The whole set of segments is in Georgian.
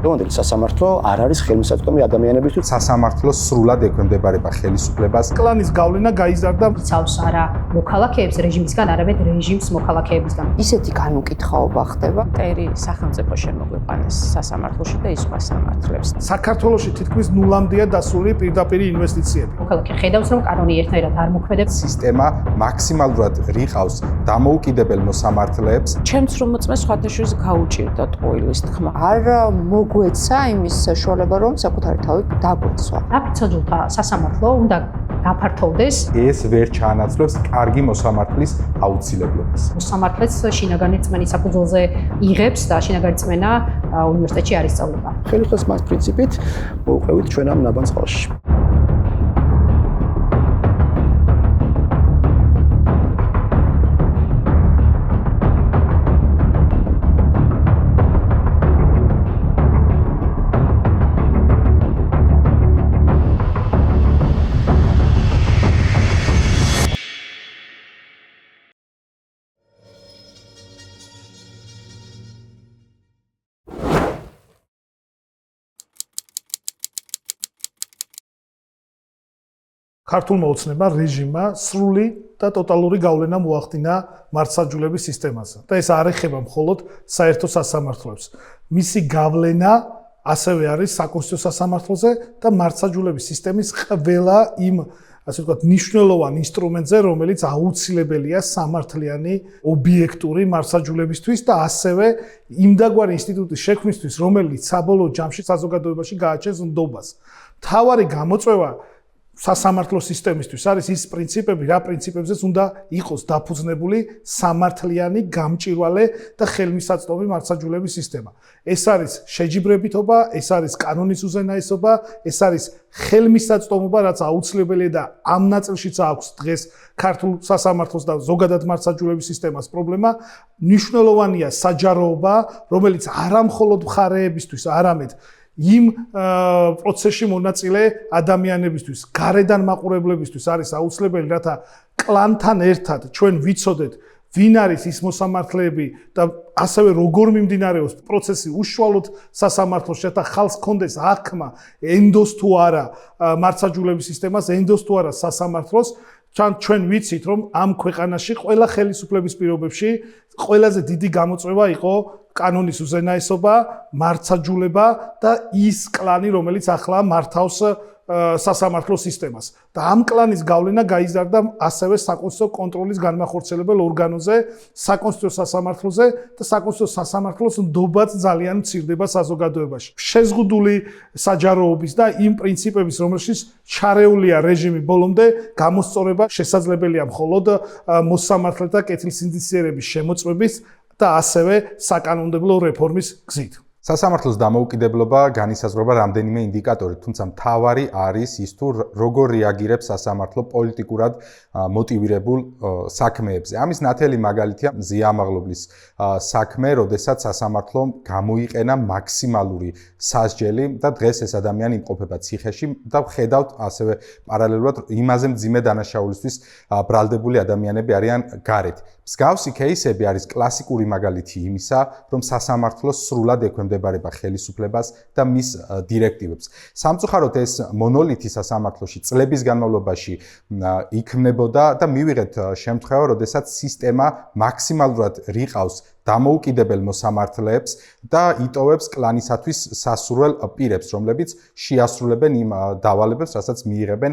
დღევანდელი სასამართლო არ არის ხელმისაწვდომი ადამიანებისთვის. სასამართლო სრულად ექვემდებარება ხელისუფლებას. კლანის გავლენა გაიზარდა იცავს არა მოქალაქეებს რეჟიმისგან, არამედ რეჟიმს მოქალაქეებისგან. ისეთი განუკითხაობა ხდება. მტერი სახელმწიფო შემოგვიყვანეს სასამართლოში და ის სხვა სამართლებს. საქართველოში თითქმის ნულამდეა დასული პირდაპირ ინვესტიციები. მოქალაქე ხედავს, რომ კანონი ერთნაირად არ მოქმედებს. სისტემა მაქსიმალურად რიყავს დამოუკიდებელ მოსამართლეებს. ჩემს რომ მოწმეს სხვათაშორის გაუჭირდა ტყუილის თქმა. არ მოგვეცა იმის საშუალება, რომ საკუთარი თავი დაგვეცვა. აფიცოძულთა სასამართლო უნდა გაფართოვდეს. ეს ვერ ჩაანაცვლებს კარგი მოსამართლის აუცილებლობას. მოსამართლეც შინაგანი რწმენის საფუძველზე იღებს და შინაგანი რწმენა უნივერსიტეტში არ ისწავლება. ხელისუფლების პრინციპით მოვუყევით ჩვენ ამ ნაბანს წყალში. ქართულმა ოცნებმა რეჟიმმა სრული და ტოტალური გავლენა მოახდინა მართლმსაჯულების სისტემაზე. და ეს არ ეხება მხოლოდ საერთო სასამართლოებს. მისი გავლენა ასევე არის საკონსტიტუციო სასამართლოზე და მართლმსაჯულების სისტემის ყველა იმ, ასე ვთქვათ, მნიშვნელოვან ინსტრუმენტზე, რომელიც აუცილებელია სამართლიანი ობიექტური მართლმსაჯულებისთვის და ასევე იმდაგვარი ინსტიტუტის შექმნისთვის, რომელიც საბოლოო ჯამში საზოგადოებაში გააჩენს ნდობას. მთავარი გამოწვევა სასამართლო სისტემისთვის არის ის პრინციპები, რა პრინციპებზეც უნდა იყოს დაფუძნებული სამართლიანი, გამჭვირვალე და ხელმისაწვდომი მართლმსაჯულების სისტემა. ეს არის შეჯიბრებითობა, ეს არის კანონის უზენაესობა, ეს არის ხელმისაწვდომობა, რაც აუცილებელია და ამ ნაწილშიც აქვს დღეს ქართულ სასამართლოს და ზოგადად მართლმსაჯულების სისტემას პრობლემა. მნიშვნელოვანია საჯაროობა, რომელიც არა მხოლოდ მხარეებისთვის, არამედ იმ პროცესში მონაწილე ადამიანებისთვის, გარედან მაყურებლებისთვის არის აუცილებელი, რათა კლანთან ერთად ჩვენ ვიცოდეთ, ვინ არის ის მოსამართლეები და ასევე როგორ მიმდინარეობს პროცესი უშუალოდ სასამართლოში, რათა ხალხს ჰქონდეს აღქმა, ენდოს თუ არა მართლმსაჯულების სისტემას, ენდოს თუ არა სასამართლოს. ჩვენ ვიცით, რომ ამ ქვეყანაში ყველა ხელისუფლების პირობებში ყველაზე დიდი გამოწვევა იყო კანონის უზენაესობა, მართლმსაჯულება და ის კლანი, რომელიც ახლა მართავს სასამართლო სისტემას. და ამ კლანის გავლენა გაიზარდა ასევე საკონსტიტუციო კონტროლის განმახორციელებელ ორგანოზე, საკონსტიტუციო სასამართლოზე და საკონსტიტუციო სასამართლოს ნდობაც ძალიან მცირდება საზოგადოებაში. შეზღუდული საჯაროობის და იმ პრინციპების, რომელშიც ჩარეულია რეჟიმი ბოლომდე, გამოსწორება შესაძლებელია მხოლოდ მოსამართლეთა კეთილსინდისიერების შემოწმების და ასევე საკანონმდებლო რეფორმის გზით. სასამართლოს დამოუკიდებლობა განისაზღვრება რამდენიმე ინდიკატორით, თუმცა მთავარი არის ის თუ როგორ რეაგირებს სასამართლო პოლიტიკურად მოტივირებულ საქმეებზე. ამის ნათელი მაგალითია მზია ამაღლობლის საქმე, როდესაც სასამართლომ გამოიყენა მაქსიმალური სასჯელი და დღეს ეს ადამიანი იმყოფება ციხეში და ხედავთ ასევე პარალელურად იმაზე მძიმე დანაშაულისთვის ბრალდებული ადამიანები არიან გარეთ. მსგავსი кейსები არის კლასიკური მაგალითი იმისა, რომ სასამართლო სრულად ექვემდებარება ხელისუფლებას და მის დირექტივებს. სამწუხაროდ ეს მონოლითი სასამართლოში წლების განმავლობაში იქმნებოდა და მივიღეთ შემთხვევა, როდესაც სისტემა მაქსიმალურად რიყავს დამოუკიდებელ მოსამართლეებს და იტოვებს კლანისათვის სასურველ პირებს, რომლებიც შეასრულებენ იმ დავალებებს, რასაც მიიღებენ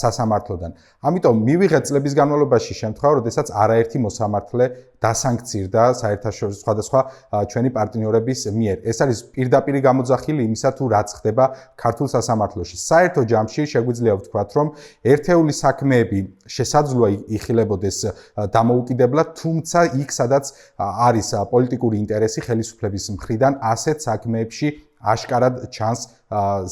სასამართლოდან. ამიტომ მივიღეთ წლების განმავლობაში შემთხვევა, როდესაც არაერთი მოსამართლე დასანქცირდა საერთაშორისო სხვადასხვა ჩვენი პარტნიორების მიერ. ეს არის პირდაპირი გამოძახილი იმისა, თუ რაც ხდება ქართულ სასამართლოში. საერთო ჯამში შეგვიძლია ვთქვათ, რომ ერთეული საქმეები შესაძლოა იხილებოდეს დამოუკიდებლად, თუმცა იქ სადაც არის პოლიტიკური ინტერესი ხელისუფლების მხრიდან, ასეთ საქმეებში აშკარად ჩანს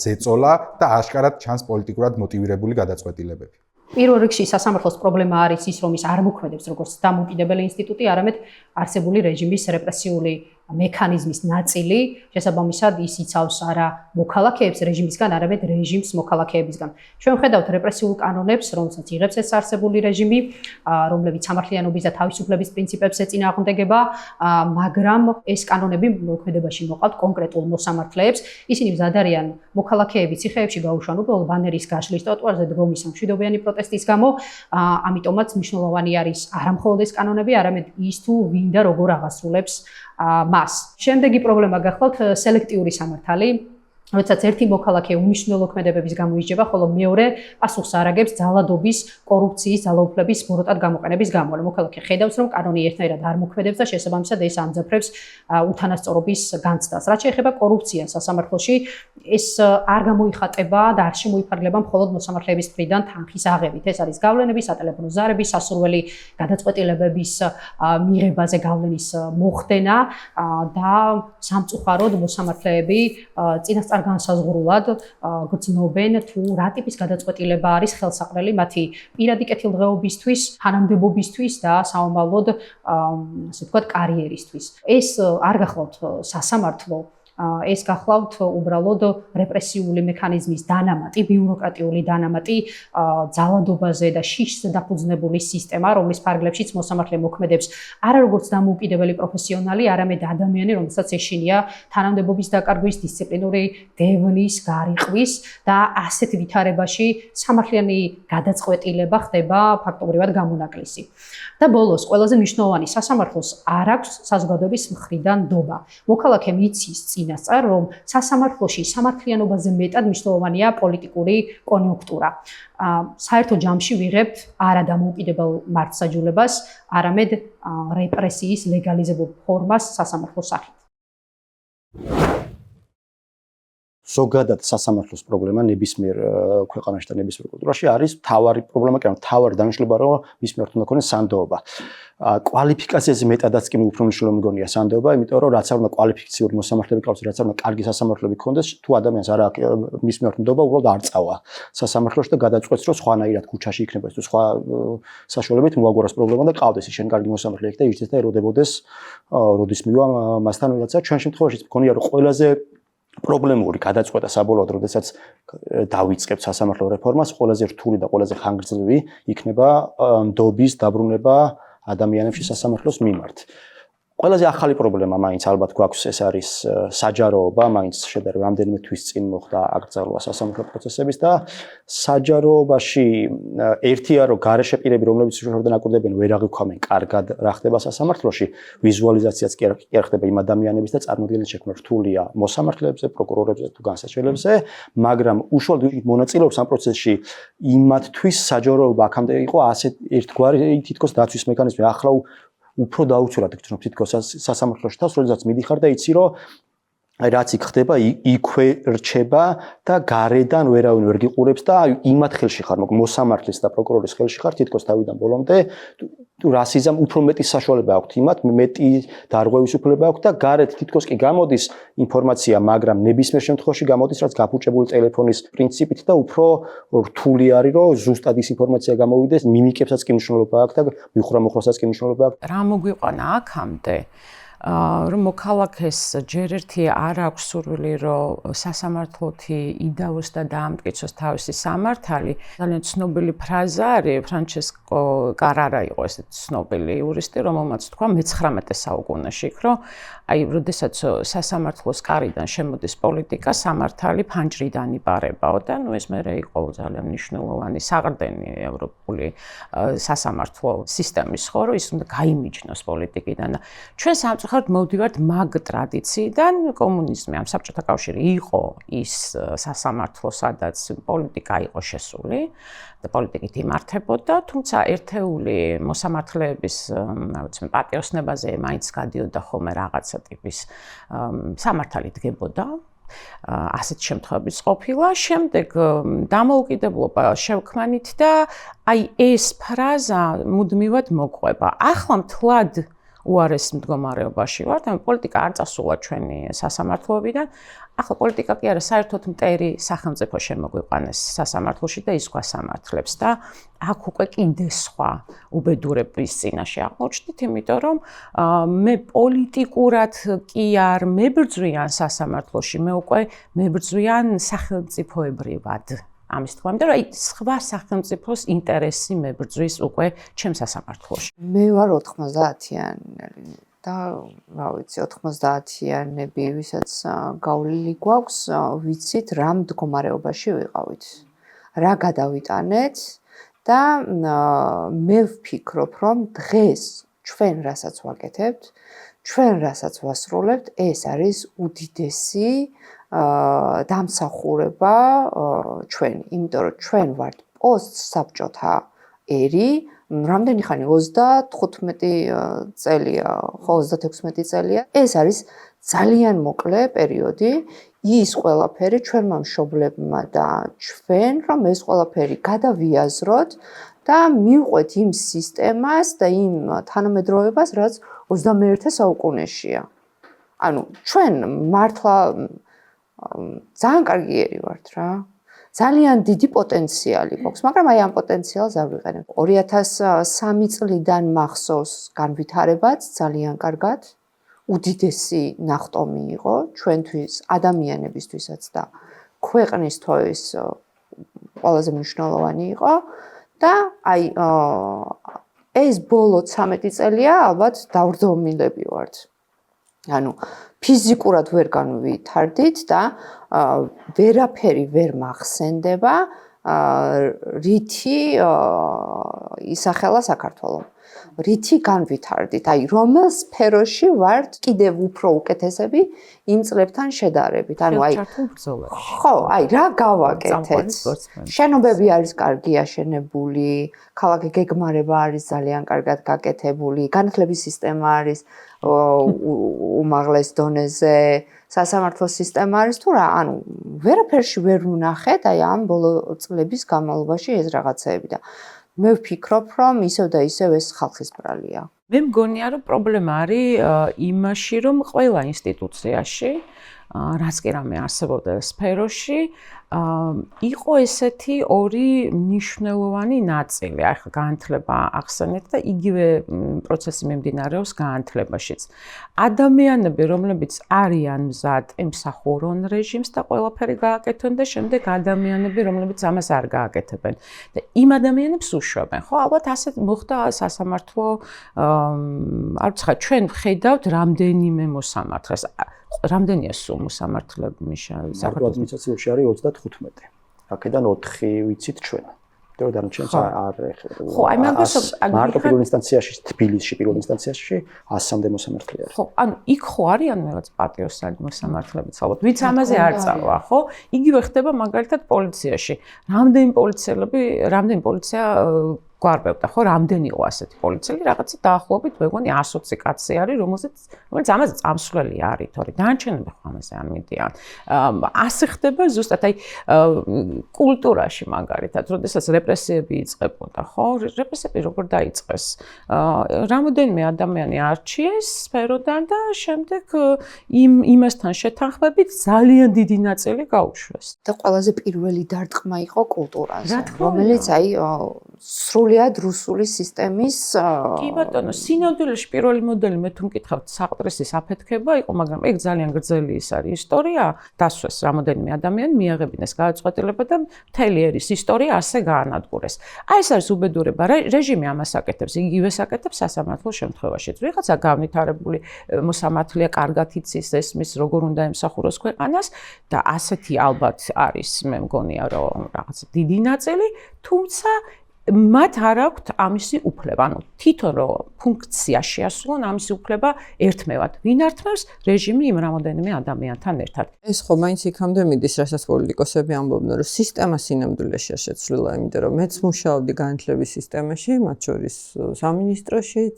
ზეწოლა და აშკარად ჩანს პოლიტიკურად მოტივირებული გადაწყვეტილებები. პირველ რიგში სასამართლოს პრობლემა არის ის, რომ ის არ მოქმედებს როგორც დამოუკიდებელი ინსტიტუტი, არამედ არსებული რეჟიმის რეპრესიული მექანიზმის ნაწილი, შესაბამისად ის იცავს არა მოქალაქეებს რეჟიმისგან, არამედ რეჟიმს მოქალაქეებისგან. ჩვენ ვხედავთ რეპრესიულ კანონებს, რომელსაც იღებს ეს არსებული რეჟიმი, რომლებიც სამართლიანობის და თავისუფლების პრინციპებს ეწინააღმდეგება, მაგრამ ეს კანონები მოქმედებაში მოყავთ კონკრეტულ მოსამართლეებს. ისინი მზად არიან მოქალაქეები ციხეებში გაუშვან უბრალოდ ბანერის გაშლის ტროტუარზე დგომის ან მშვიდობიანი პროტესტის გამო, ამიტომაც მნიშვნელოვანი არის არა მხოლოდ ეს კანონები, არამედ ის თუ ვინ და როგორ აღასრულებს მას. შემდეგი პრობლემა გახლავთ სელექტიური სამართალი. როდესაც ერთი მოქალაქე უმნიშვნელო ქმედებების გამო ისჯება, ხოლო მეორე პასუხს არ აგებს ძალადობის, კორუფციის, ძალაუფლების ბოროტად გამოყენების გამო. მოქალაქე ხედავს, რომ კანონი ერთნაირად არ მოქმედებს და შესაბამისად ეს ამძაფრებს უთანასწორობის განცდას. რაც შეეხება კორუფციას სასამართლოში, ეს არ გამოიხატება და არ შემოიფარგლება მხოლოდ მოსამართლეების მხრიდან თანხის აღებით. ეს არის გავლენები, სატელეფონო ზარების, სასურველი გადაწყვეტილებების მიღებაზე გავლენის მოხდენა და სამწუხაროდ მოსამართლეები წინასწარ განსაზღვრულად გრძნობენ თუ რა ტიპის გადაწყვეტილება არის ხელსაყრელი მათი პირადი კეთილდღეობისთვის, თანამდებობისთვის და საომალოდ ასე ვთქვათ კარიერისთვის. ეს არ გახლავთ სასამართლო, ეს გახლავთ უბრალოდ რეპრესიული მექანიზმის დანამატი, ბიუროკრატიული დანამატი, ძალადობაზე და შიშზე დაფუძნებული სისტემა, რომლის ფარგლებშიც მოსამართლე მოქმედებს არა როგორც დამოუკიდებელი პროფესიონალი, არამედ ადამიანი, რომელსაც ეშინია თანამდებობის დაკარგვის, დისციპლინური დევნის, გარიყვის და ასეთ ვითარებაში სამართლიანი გადაწყვეტილება ხდება ფაქტობრივად გამონაკლისი. და ბოლოს, ყველაზე მნიშვნელოვანი, სასამართლოს არ აქვს საზოგადოების მხრიდან ნდობა. მოქალაქემ იცის წინასწარ, რომ სასამართლოში სამართლიანობაზე მეტად მნიშვნელოვანია პოლიტიკური კონიუნქტურა. საერთო ჯამში ვიღებთ არა დამოუკიდებელ მართლმსაჯულებას, არამედ რეპრესიის ლეგალიზებულ ფორმას სასამართლოს სახით. ზოგადად სასამართლოს პრობლემა ნებისმიერ ქვეყანაში და ნებისმიერ კულტურაში არის მთავარი პრობლემა, კი არა მთავარი დანიშნულება, რომ მის მიმართ უნდა ქონდეს სანდოობა. კვალიფიკაციაზე მეტადაც კი უფრო მნიშვნელოვანი მგონია სანდოობა, იმიტომ რომ რაც არ უნდა კვალიფიციური მოსამართლეები ყავს, რაც არ უნდა კარგი სასამართლოები ქონდეს, თუ ადამიანს არ აქვს მის მიმართ ნდობა, უბრალოდ არ წავა სასამართლოში და გადაწყვეტს, რომ სხვანაირად ქუჩაში იქნება თუ სხვა საშუალებით მოაგვაროს პრობლემა და ყავდეს ის შენ კარგი მოსამართლე იქ და ირჩეს და ეროდებოდეს როდის მივა მასთან, როდესაც ჩვენ შემთხვევაში მგონია რომ ყველაზე პრობლემური გადაწყვეტა საბოლოოდ, როდესაც დავიწყებთ სასამართლო რეფორმას, ყველაზე რთული და ყველაზე ხანგრძლივი იქნება ნდობის დაბრუნება ადამიანებში სასამართლოს მიმართ. ყველაზე ახალი პრობლემა მაინც ალბათ გვაქვს, ეს არის საჯაროობა, მაინც შედარებით რამდენიმე თვის წინ მოხდა აკრძალვა სასამართლო პროცესების და საჯაროობაში ერთია რომ გარეშე პირები, რომლებიც უშუალოდ აკურდებიან, ვერ აღიქვამენ კარგად რა ხდება სასამართლოში, ვიზუალიზაციაც კი არ ხდება იმ ადამიანების და წარმოდგენის შექმნა რთულია მოსამართლეებზე, პროკურორებზე თუ განსაცდელებზე, მაგრამ უშუალოდ მონაწილეობს ამ პროცესში იმათთვის საჯაროობა აქამდე იყო ასეთ ერთგვარი თითქოს დაცვის მექანიზმი, ახლა უფრო დაუცურად გქნობ თითქოს სასამართლოში თავს, როდესაც მიდიხარ და იცი რომ რაც იქ ხდება, იქვე რჩება და გარედან ვერავინ ვერ გიყურებს და იმათ ხელში ხარ, მოსამართლის და პროკურორის ხელში ხარ თითქოს თავიდან ბოლომდე. თუ რასიზამ უფრო მეტი საშუალება აქვს იმათ, მეტი დარღვევის უფლება აქვს და გარეთ თითქოს კი გამოდის ინფორმაცია, მაგრამ ნებისმიერ შემთხვევაში გამოდის რაც გაფუჭებული ტელეფონის პრინციპით და უფრო რთული არის რომ ზუსტად ის ინფორმაცია გამოვიდეს, მიმიკებსაც კი მნიშვნელობა აქვს და მიხურა-მოხრასაც კი მნიშვნელობა აქვს. რა მოგვიყვანა აქამდე? რომ მოქალაქეს ჯერ ერთი არ აქვს სურვილი, რომ სასამართლოთი იდაოს და დაამტკიცოს თავისი სამართალი. ძალიან ცნობილი ფრაზა არის, ფრანჩესკო კარარა იყო ესეთი ცნობილი იურისტი, რომელმაც თქვა მე-19 საუკუნეში, რომ აი, როდესაც სასამართლოს კარიდან შემოდის პოლიტიკა, სამართალი ფანჯრიდან იპარებაო და ეს მერე იყო ძალიან მნიშვნელოვანი საყრდენი ევროპული სასამართლო სისტემის, ხო, რომ ის უნდა გაიმიჯნოს პოლიტიკიდან. ჩვენ სამწუხაროდ მოვდივართ მაგ ტრადიციიდან, კომუნიზმი ამ საბჭოთა კავშირი იყო ის სასამართლო, სადაც პოლიტიკა იყო შესული და პოლიტიკით იმართებოდა, თუმცა ერთეული მოსამართლეების, რა ვიცი, პატიოსნებაზე მაინც გადიოდა ხოლმე რაღაცა ტიპის სამართალი დგებოდა. ასეთ შემთხვევებიც ყოფილა. შემდეგ დამოუკიდებლობა შევქმნით და აი ეს ფრაზა მუდმივად მოყვება. ახლა მთლად უარეს მდგომარეობაში ვართ, ანუ პოლიტიკა არ წასულა ჩვენი სასამართლოებიდან. ახლა პოლიტიკა კი არა, საერთოდ მტერი სახელმწიფო შემოგვიყვანეს სასამართლოში და ის გვასამართლებს და აქ უკვე კიდე სხვა უბედურების წინაშე აღმოჩნდით, იმიტომ რომ მე პოლიტიკურად კი არ მებრძვიან სასამართლოში, მე უკვე მებრძვიან სახელმწიფოებრივად. ამის თქმა, იმიტომ რომ სხვა სახელმწიფოს ინტერესი მებრძვის უკვე ჩემს სასამართლოში. მე ვარ 90-იანი და რა ვიცი 90-იანები, ვისაც გავლილი გვაქვს, ვიცით რა მდგომარეობაში ვიყავით. რა გადავიტანეთ და მე ვფიქრობ, რომ დღეს ჩვენ რასაც ვაკეთებთ, ჩვენ რასაც ვასრულებთ, ეს არის უდიდესი დამსახურება ჩვენი, იმიტომ რომ ჩვენ ვართ პოსტსაბჭოთა ერი, რამდენი ხანი 35 წელია, ხო 36 წელია. ეს არის ძალიან მოკლე პერიოდი, ის ყველაფერი ჩვენმა მშობლებმა და ჩვენ რომ ეს ყველაფერი გადავიაზროთ და მივყვეთ იმ სისტემას და იმ თანამედროვეობას, რაც 21 საუკუნეშია. ანუ ჩვენ მართლა ძალიან კარგი ერი ვართ რა. ძალიან დიდი პოტენციალი გვაქვს, მაგრამ აი ამ პოტენციალს არ ვიყენებ. 2003 წლიდან მახსოვს განვითარებაც ძალიან კარგად. უდიდესი ნახტომი იყო ჩვენთვის, ადამიანებისთვისაც და ქვეყნისთვის ყველაზე მნიშვნელოვანი იყო და აი ეს ბოლო 13 წელია ალბათ დავრდომილები ვართ. ანუ ფიზიკურად ვერ განვითარდით და ვერაფერი ვერ მახსენდება, რითი ისახელა საქართველო. რითი განვითარდით, აი რომელ სფეროში ვართ კიდევ უფრო უკეთესები იმ წლებთან შედარებით. ანუ აი ხო, აი რა გავაკეთეთ? შენობები არის კარგი აშენებული, ქალაქი გეგმარება არის ძალიან კარგად გაკეთებული, განათლების სისტემა არის უმაღლეს დონეზე, სასამართლო სისტემა არის თუ რა, ანუ ვერაფერში ვერ ვნახეთ აი ამ ბოლო წლების განმავლობაში ეს რაღაცეები და მე ვფიქრობ, რომ ისევ და ისევ ეს ხალხის ბრალია. მე მგონია, რომ პრობლემა არის იმაში, რომ ყველა ინსტიტუციაში, რაც კი რამე არსებობდა სფეროში, იყო ესეთი ორი მნიშვნელოვანი ნაწილი. აი ხა განათლება ახსენეთ და იგივე პროცესი მიმდინარეობს განათლებაშიც. ადამიანები, რომლებიც არიან მზად ემსახურონ რეჟიმს და ყველაფერი გააკეთონ და შემდეგ ადამიანები, რომლებიც ამას არ გააკეთებენ. და იმ ადამიანებს უშვებენ. ხო, ალბათ ასე მოხდა სასამართლო, არ ვიცი, ჩვენ ვხედავთ რამდენიმე მოსამართლეს. რამდენია სულ მოსამართლეები საქართველოს ადმინისტრაციაში არის 35. აქედან 4 ვიცით ჩვენ. და დანარჩენს არ ეხება. ხო, აი მაგას მარტო პირველ ინსტანციაში, თბილისში პირველ ინსტანციაში 100-მდე მოსამართლე არის. ხო, ანუ იქ ხო არიან რაღაც პატიოსანი მოსამართლეებიც, ალბათ, ვიც ამაზე არ წავა, ხო? იგივე ხდება მაგალითად პოლიციაში. რამდენი პოლიცია გვარბევდა, ხო, რამდენი იყო ასეთი პოლიციელი, რაღაცა დაახლოებით, მეგონი 120 კაცი არის, რომელიც ამაზე წამსვლელი არის, თორე დანარჩენები ხო ამაზე არ მიდიან. ასე ხდება ზუსტად, აი კულტურაში მაგალითად, როდესაც რეპრესიები იწყებოდა, ხო, რეპრესიები როგორ დაიწყეს? რამოდენიმე ადამიანი არჩიეს სფეროდან და შემდეგ იმასთან შეთანხმებით ძალიან დიდი ნაწილი გაუშვეს. და ყველაზე პირველი დარტყმა იყო კულტურაზე, რომელიც აი სრულიად რუსული სისტემის კი ბატონო, სინამდვილეში პირველი მოდელი მე თუ მკითხავთ საყდრისის აფეთქება იყო, მაგრამ ეგ ძალიან გრძელი ის არის ისტორია, დასვეს რამოდენიმე ადამიანი, მიაღებინეს გადაწყვეტილება და მთელი ერის ისტორია ასე გაანადგურეს. აი ეს არის უბედურება, რეჟიმი ამას აკეთებს, იგივეს აკეთებს სასამართლო შემთხვევაშიც. ვიღაცა განვითარებული მოსამართლეა, კარგად იცის ესმის, როგორ უნდა ემსახუროს ქვეყანას და ასეთი ალბათ არის, მე მგონია, რომ რაღაც დიდი ნაწილი, თუმცა მათ არ აქვთ ამისი უფლება, ანუ თვითონ რო ფუნქცია შეასრულონ ამისი უფლება ერთმევად. ვინ ართმევს? რეჟიმი იმ რამოდენიმე ადამიანთან ერთად. ეს ხო მაინც იქამდე მიდის, რასაც პოლიტიკოსები ამბობენ, რომ სისტემა სინამდვილეშია შეცვლილა, იმიტომ რომ მეც მუშაობდი განათლების სისტემაში, მათ შორის სამინისტროშიც,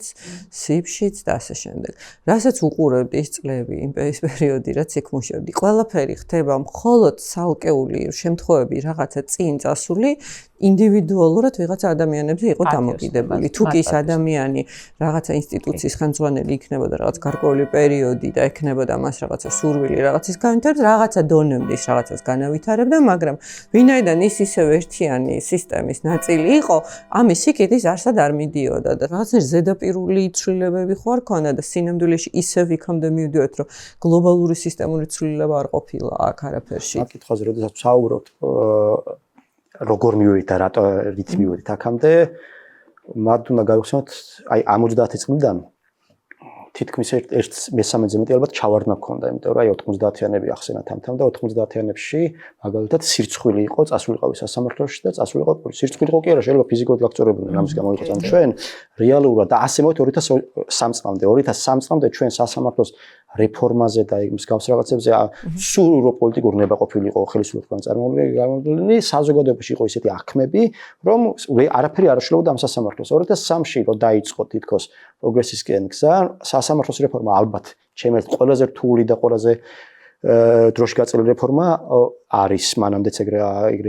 სიბშიც და ასე შემდეგ. რასაც უყურებდი ის წლები, იმპერიის პერიოდი, რაც იქ მუშაობდი, ყველაფერი ხდება მხოლოდ ცალკეული შემთხვევები, რაღაცა წინ წასული ინდივიდუალურად ვიღაცა ადამიანებზე იყო დამოკიდებული. თუ კი ის ადამიანი რაღაცა ინსტიტუციის ხელმძღვანელი იქნებოდა რაღაც გარკვეული პერიოდი და ექნებოდა მას რაღაცა სურვილი რაღაცის განვითარებას, რაღაცა დონემდე ის რაღაცას განავითარებდა, მაგრამ ვინაიდან ის ისევ ერთიანი სისტემის ნაწილი იყო, ამის სიკეთის არსად არ მიდიოდა და რაღაცა ზედაპირული ცვლილებები ხო არ ქონდა და სინამდვილეში ისევ იქამდე მივდივართ, რომ გლობალური სისტემური ცვლილება არ ყოფილა აქ არაფერში. ამ კითხვაზე როდესაც ვსაუბრობთ, როგორ მივედით და რატო რით მივედით აქამდე, მათ უნდა გავიხსენოთ, აი ამ 30 წლიდან თითქმის ერთ მესამედზე მეტი ალბათ ჩავარდნა გქონდა, იმიტომ რომ აი 90-იანები ახსენათ ამთან და 90-იანებში მაგალითად სირცხვილი იყო, წასულიყავი სასამართლოში და წასულიყავ პოლიციაში. სირცხვილი იყო კი არა, შეიძლება ფიზიკურად გაგწორებოდნენ, ამის გამო იყო ძალიან ჩვენ რეალურად და ასე მოვით 2003 წლამდე, 2003 წლამდე ჩვენ სასამართლოს რეფორმაზე და ის მსგავს რაღაცებზე სულ რო პოლიტიკური ნება ყოფილიყო ხელისუფლებთან წარმოებული, საზოგადოებაში იყო ისეთი აღქმები, რომ არაფერი არ აშლებოდა ამ სასამართლოს. 2003-ში რო დაიწყო თითქოს პროგრესისკენ გზა, სასამართლოს რეფორმა ალბათ ჩემს ყველაზე რთული და ყველაზე დროში გაწეული რეფორმა არის, მანამდეც ეგრე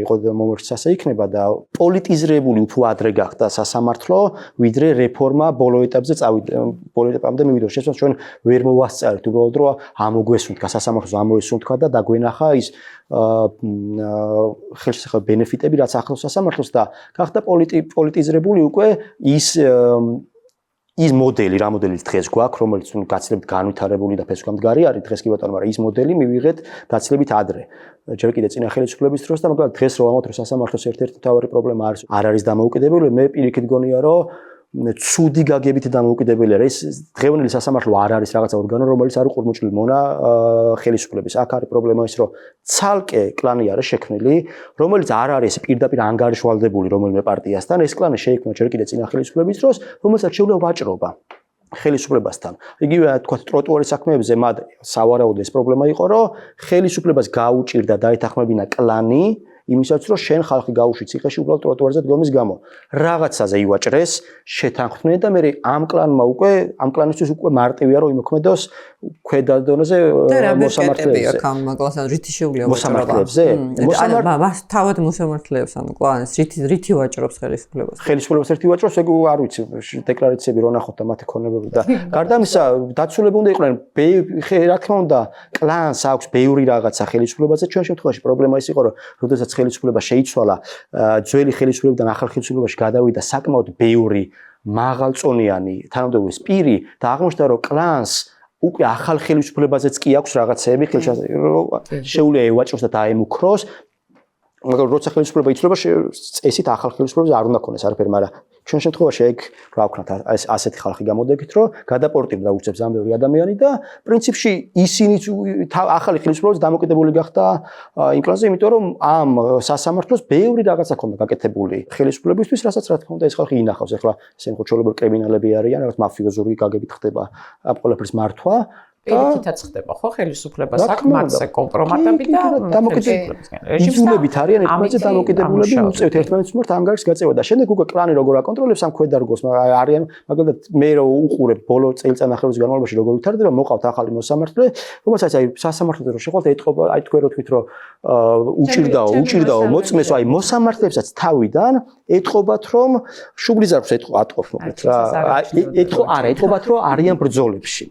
იყო მომერც ასე იქნება და პოლიტიზირებული უფრო ადრე გახდა სასამართლო, ვიდრე რეფორმა ბოლო ეტაპზე ბოლო ეტაპამდე მივიდა. შესაძლოა ჩვენ ვერ მოვასწარეთ უბრალოდ რომ ამოგვესუნთქა სასამართლოს ამოესუნთქა და დაგვენახა ის ხელშესახებადი ბენეფიტები რაც ახლავს სასამართლოს და გახდა პოლიტიზირებული უკვე ის მოდელი, რა მოდელი დღეს გვაქვს, რომელიც გაცილებით განვითარებული და ფესვგამდგარი არის დღეს კი ბატონო, მაგრამ ის მოდელი მივიღეთ გაცილებით ადრე. ჯერ კიდევ წინა ხელისუფლების დროს და მაგალითად დღეს რო ამოთ, რომ სასამართლოს ერთ-ერთი მთავარი პრობლემა არ არის დამოუკიდებელი, მე პირიქით გონია, რომ ცუდი გაგებით დამოუკიდებელი არის. დღევანდელი სასამართლო არ არის რაღაცა ორგანო, რომელიც არ უყურმოჭრილი მონა ხელისუფლების. აქ არის პრობლემა ის, რომ ცალკე კლანი არის შექმნილი, რომელიც არ არის პირდაპირ ანგარიშვალდებული რომელიმე პარტიასთან. ეს კლანი შეიქმნა ჯერ კიდევ წინა ხელისუფლების დროს, რომელსაც შეუძლია ვაჭრობა ხელისუფლებასთან. იგივე თქვა ტროტუარის საქმეებზე მათ სავარაუდო ეს პრობლემა იყო, რომ ხელისუფლებას გაუჭირდა დაეთანხმებინა კლანი იმისაც რომ შენ ხალხი გაუშვი ციხეში უბრალოდ ტროტუარზე დგომის გამო. რაღაცაზე ივაჭრეს, შეთანხმდნენ და მე ამ კლანისთვის უკვე მარტივია რომ იმოქმედოს ქვედა დონეზე მოსამართლეებზე. და მაგალითად რითი შეუძლია მოსამართლეებზე? თავად მოსამართლეებს ანუ კლანს რითი ვაჭრობს ხელისუფლებას? ხელისუფლებას ერთი ვაჭრობს, ეგ არ ვიცი, დეკლარაციები რო ნახოთ და მათი ქონებები და გარდა ამისა, დაცულები უნდა იყვნენ, რა თქმა უნდა, კლანს აქვს ბევრი რაღაცა ხელისუფლებაზე, ჩვენ შემთხვევაში პრობლემა ის იყო, რომ როდესაც ხელისუფლება შეიცვალა, ძველი ხელისუფლებიდან ახალ ხელისუფლებაში გადავიდა საკმაოდ ბევრი მაღალწონიანი თანამდებობის პირი და აღმოჩნდა, რომ კლანს უკვე ახალ ხელისუფლებაზეც კი აქვს რაღაცეები, შეუძლია ევაჭროს და დაემუქროს. მაგრამ როცა ხელისუფლება იცვლება, წესით ახალ ხელისუფლებას არ უნდა ქონდეს არაფერი, მაგრამ ჩვენ შემთხვევაში ეგ რა ვქნათ, ასეთი ხალხი გამოდექით, რომ გადაპორტირდა უწევს ამ ბევრი ადამიანი და პრინციპში ისინიც ახალი ხელისუფლებას დამოკიდებული გახდა იმ კლანზე, იმიტომ რომ ამ სასამართლოს ბევრი რაღაცა ქონდა გაკეთებული ხელისუფლებისთვის, რასაც რა თქმა უნდა ეს ხალხი ინახავს. ეხლა ესენი ხოჩოლებრივ კრიმინალები არიან, რაღაც მაფიოზური გაგებით ხდება ამ ყველაფრის მართვა. პირიქითაც ხდება ხო ხელისუფლებას აქ მათზე კომპრომატები და რეჟიმებით არიან ერთმანეთზე დამოკიდებულები უწევთ ერთმანეთს მიმართ ანგარიშს გაწევა და შემდეგ უკვე კლანი როგორ აკონტროლებს ამ ქვედარგოს არიან მაგალითად მე რო უყურებ ბოლო წელიწადნახევრის განმავლობაში როგორ ვითარდება მოყავთ ახალი მოსამართლე რომელსაც აი სასამართლოზე რო შეყავთ ეთყობა აი თქვენ რო თქვით რომ უჭირდაო მოწმეს აი მოსამართლებსაც თავიდან ეთყობათ რომ შუბლიზარებს ატყობთ მოკლედ რა ეთყობათ რომ არიან ბრძოლებში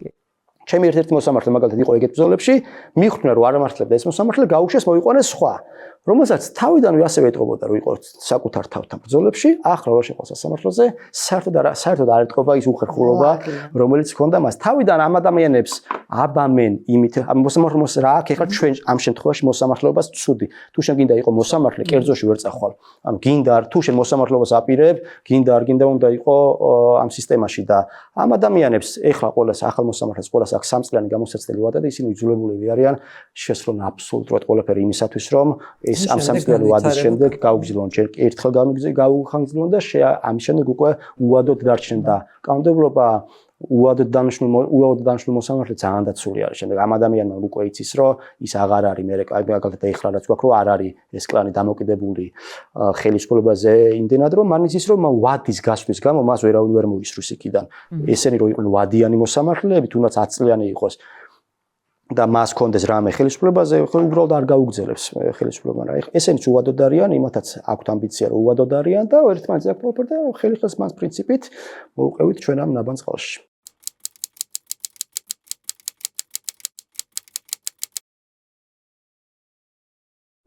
ჩემი ერთ-ერთი მოსამართლე მაგალითად იყო ეგეთ ბრძოლებში, მიხვდნენ რომ არ ამართლებდა ეს მოსამართლე, გაუშვეს მოიყვანეს სხვა, რომელსაც თავიდანვე ასევე ეთყობოდა რომ იყო საკუთარ თავთან ბრძოლებში, ახლა რო შეყო სასამართლოზე, საერთოდ არ ეთყობა ის უხერხულობა, რომელიც ჰქონდა მას. თავიდან ამ ადამიანებს აბამენ იმით, მოსამართლეს რა აქ ეხლა ჩვენ ამ შემთხვევაში მოსამართლეობას ცუდი. თუ შენ გინდა იყო მოსამართლე, კერძოში ვერ წახვალ. ანუ გინდა თუ შენ მოსამართლეობას აპირებ, გინდა არ გინდა უნდა იყო ამ სისტემაში და ამ ადამიანებს ეხლა ყოველას ახალ მოსამართლეს ყოველას აქ 3 წლიანი გამოსაცდელი ვადა და ისინი იძულებულები არიან შესრონ აბსოლუტურად ყველაფერი იმისათვის რომ ეს ამ 3 წლიანი ვადის შემდეგ გაუგზავნონ ჯერ ერთხელ გაუგზავნონ და ამის შემდეგ უკვე უადოდ დარჩნენ და კანონმდებლობა უადოდ დანიშნულ მოსამართლე ძალიან დაცული არის. შემდეგ ამ ადამიანმა უკვე იცის რომ ის აღარ არის მე მაგალითად ეხლა რაც გვაქვს რომ არ არის ეს კლანი დამოკიდებული ხელისუფლებაზე იმდენად რომ მან იცის რომ ვადის გასვლის გამო მას ვერავინ ვერ მოისრვის იქიდან. ესენი რომ იყვნენ ვადიანი მოსამართლეები თუნდაც 10 წლიანი იყოს და მას კონდეს რამე ხელისუფლებაზე, უბრალოდ არ გაუგზელებს ხელისუფლებამ რა. ესენიც უვადოდ არიან, იმათაც აქვთ ამბიცია, რომ უვადოდ არიან და ერთმანეთს აკმაყოფილებენ და ხელისუფლებას მას პრინციპით მოუყევით ჩვენ ამ ნაბანს წყალში.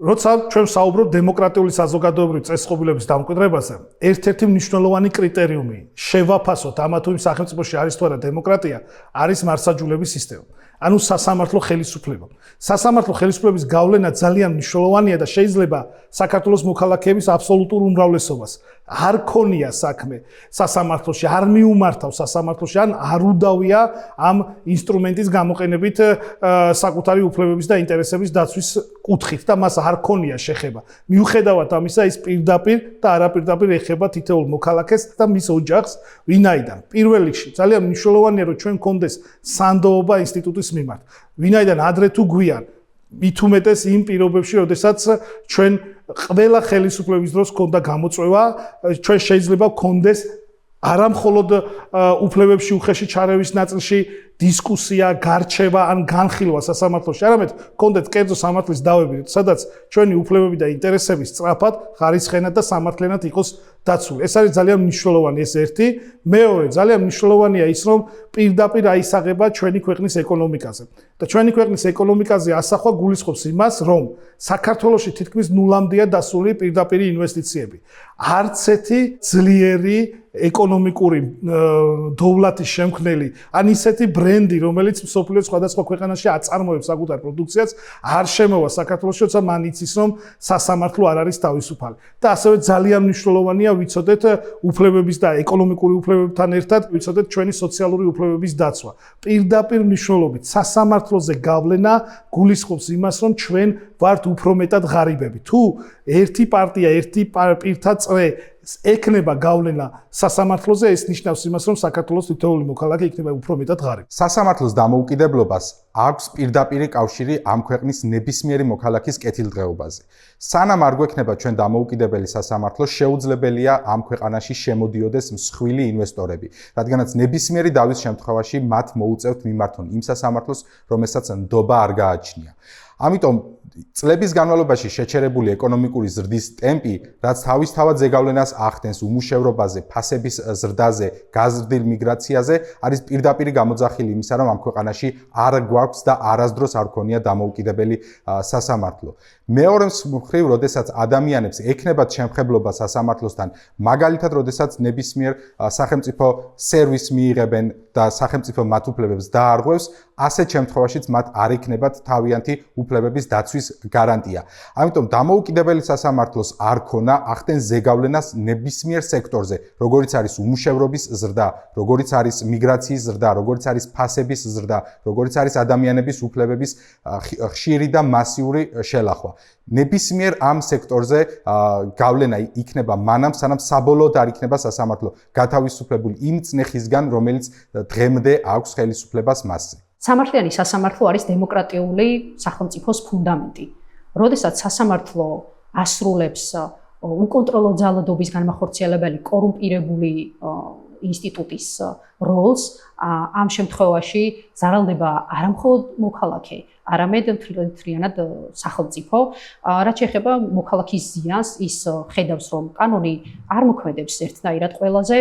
როცა ჩვენ საუბრობთ დემოკრატიული საზოგადოებრივი წესწყობილების დამკვიდრებაზე, ერთ-ერთი მნიშვნელოვანი კრიტერიუმი შევაფასოთ ამა თუ იმ სახელმწიფოში არის თუ არა დემოკრატია, არის მართლმსაჯულების სისტემა. ანუ სასამართლო ხელისუფლება. სასამართლო ხელისუფლების გავლენა ძალიან მნიშვნელოვანია და შეიძლება საქართველოს მოქალაქეების აბსოლუტურ უმრავლესობას არ ქონია საქმე სასამართლოში, არ მიუმართავს სასამართლოში, ან არ უდავია ამ ინსტრუმენტის გამოყენებით საკუთარი უფლებების და ინტერესების დაცვის კუთხით და მას არ ქონია შეხება. მიუხედავად ამისა, ის პირდაპირ და არაპირდაპირ ეხება თითოეულ მოქალაქეს და მის ოჯახს, ვინაიდან პირველ რიგში ძალიან მნიშვნელოვანია, რომ ჩვენ გქონდეს სანდოობა ინსტიტუტის მიმართ. ვინაიდან ადრე თუ გვიან მით უმეტეს იმ პირობებში, როდესაც ჩვენ ყველა ხელისუფლების დროს ქონდა გამოწვევა, ჩვენ შეიძლება გქონდეს არა მხოლოდ უფლებებში უხეში ჩარევის ნაწილში დისკუსია, გარჩევა ან განხილვა სასამართლოში, არამედ გქონდეთ კერძო სამართლის დავები, სადაც ჩვენი უფლებები და ინტერესები სწრაფად, ხარისხენად და სამართლიანად იყოს დაცული. ეს არის ძალიან მნიშვნელოვანი, ეს ერთი. მეორე, ძალიან მნიშვნელოვანია ის, რომ პირდაპირ აისაღება ჩვენი ქვეყნის ეკონომიკაზე. და ჩვენი ქვეყნის ეკონომიკაზე ასახვა გულისხმობს იმას, რომ საქართველოში თითქმის ნულამდეა დასული პირდაპირი ინვესტიციები. არც ერთი ძლიერი ეკონომიკური დოვლათის შემქმნელი, ან ისეთი ბრენდი, რომელიც მსოფლიოს სხვადასხვა ქვეყანაში აწარმოებს საკუთარ პროდუქციას, არ შემოვა საქართველოში, როცა მან იცის, რომ სასამართლო არ არის თავისუფალი. და ასევე ძალიან მნიშვნელოვანია ვიცოდეთ უფლებების და ეკონომიკური უფლებებთან ერთად ვიცოდეთ ჩვენი სოციალური უფლებების დაცვა. პირდაპირ მნიშვნელობით სასამართლოზე გავლენა გულისხმობს იმას, რომ ჩვენ ვართ უფრო მეტად ღარიბები. თუ ერთი პარტია, ერთი პირთა წრე ეკნება გავლენა სასამართლოზე, ეს ნიშნავს იმას, რომ საქართველოს თითოეული მოქალაქე იქნება უფრო მეტად ღარიბი. სასამართლოს დამოუკიდებლობას აქვს პირდაპირი კავშირი ამ ქვეყნის ნებისმიერი მოქალაქის კეთილდღეობაზე. სანამ არ გვექნება ჩვენ დამოუკიდებელი სასამართლო, შეუძლებელია ამ ქვეყანაში შემოდიოდეს მსხვილი ინვესტორები, რადგანაც ნებისმიერი დავის შემთხვევაში მათ მოუწევთ მიმართონ იმ სასამართლოს, რომელსაც ნდობა არ გააჩნია. ამიტომ წლების განმავლობაში შეჩერებული ეკონომიკური ზრდის ტემპი, რაც თავისთავად ზეგავლენას ახდენს უმუშევრობაზე, ფასების ზრდაზე, გაზრდილ მიგრაციაზე, არის პირდაპირი გამოძახილი იმისა, რომ ამ ქვეყანაში არ გვაქვს და არასდროს არ ქონია დამოუკიდებელი სასამართლო. მეორე მხრივ, როდესაც ადამიანებს ექნებათ შემხებლობა სასამართლოსთან, მაგალითად, როდესაც ნებისმიერ სახელმწიფო სერვისს მიიღებენ და სახელმწიფო მათ უფლებებს დაარღვევს, ასეთ შემთხვევაშიც მათ არ ექნებათ თავიანთი უფლებების დაცვის გარანტია. ამიტომ დამოუკიდებელი სასამართლოს არ ქონა ახდენს ზეგავლენას ნებისმიერ სექტორზე, როგორიც არის უმუშევრობის ზრდა, როგორიც არის მიგრაციის ზრდა, როგორიც არის ფასების ზრდა, როგორიც არის ადამიანების უფლებების ხშირი და მასიური შელახვა. ნებისმიერ ამ სექტორზე გავლენა იქნება მანამ, სანამ საბოლოოდ არ იქნება სასამართლო გათავისუფლებული იმ წნეხისგან, რომელიც დღემდე აქვს ხელისუფლებას მასზე. სამართლიანი სასამართლო არის დემოკრატიული სახელმწიფოს ფუნდამენტი. როდესაც სასამართლო ასრულებს უკონტროლო ძალადობის განმახორციელებელი კორუმპირებული ინსტიტუტის როლს, ამ შემთხვევაში ზარალდება არა მხოლოდ მოქალაქე, არამედ მთლიანად სახელმწიფო. რაც შეეხება მოქალაქის ზიანს, ის ხედავს, რომ კანონი არ მოქმედებს ერთნაირად ყველაზე.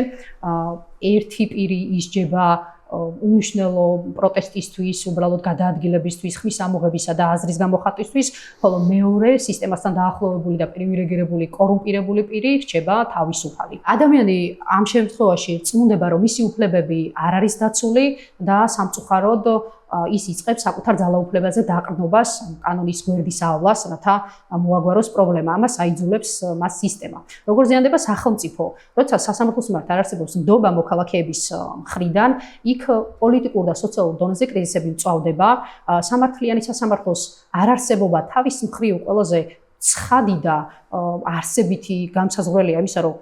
ერთი პირი ისჯება უმნიშვნელო პროტესტისთვის, უბრალოდ გადაადგილებისთვის, ხმის ამოღებისა და აზრის გამოხატვისთვის, ხოლო მეორე სისტემასთან დაახლოვებული და პრივილეგირებული კორუმპირებული პირი რჩება თავისუფალი. ადამიანი ამ შემთხვევაში წმუნდება, რომ მისი უფლებები არ არის დაცული და სამწუხაროდ ის იწყებს საკუთარ ძალაუფლებაზე დაყრდნობას, კანონის გვერდის ავლას, რათა მოაგვაროს პრობლემა. ამას აიძულებს მას სისტემა. როგორ ზიანდება სახელმწიფო, როცა სასამართლოს მიმართ არ არსებობს ნდობა მოქალაქეების მხრიდან, იქ პოლიტიკურ და სოციალურ დონეზე კრიზისები მწვავდება. სამართლიანი სასამართლოს არარსებობა თავის მხრივ ყველაზე ცხადი და არსებითი განსაზღვრელია იმისა, რომ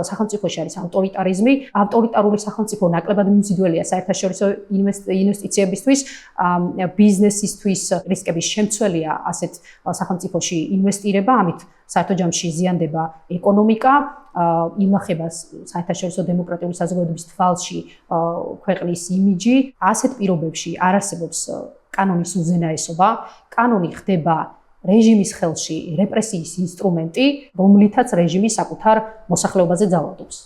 სახელმწიფოში არის ავტორიტარიზმი. ავტორიტარული სახელმწიფო ნაკლებად მიმზიდველია საერთაშორისო ინვესტიციებისთვის, ბიზნესისთვის რისკების შემცველია ასეთ სახელმწიფოში ინვესტირება, ამით საერთო ჯამში ზიანდება ეკონომიკა, ილახება საერთაშორისო დემოკრატიული საზოგადოების თვალში ქვეყნის იმიჯი. ასეთ პირობებში არ არსებობს კანონის უზენაესობა, კანონი ხდება რეჟიმის ხელში რეპრესიის ინსტრუმენტი, რომლითაც რეჟიმი საკუთარ მოსახლეობაზე ძალადობს.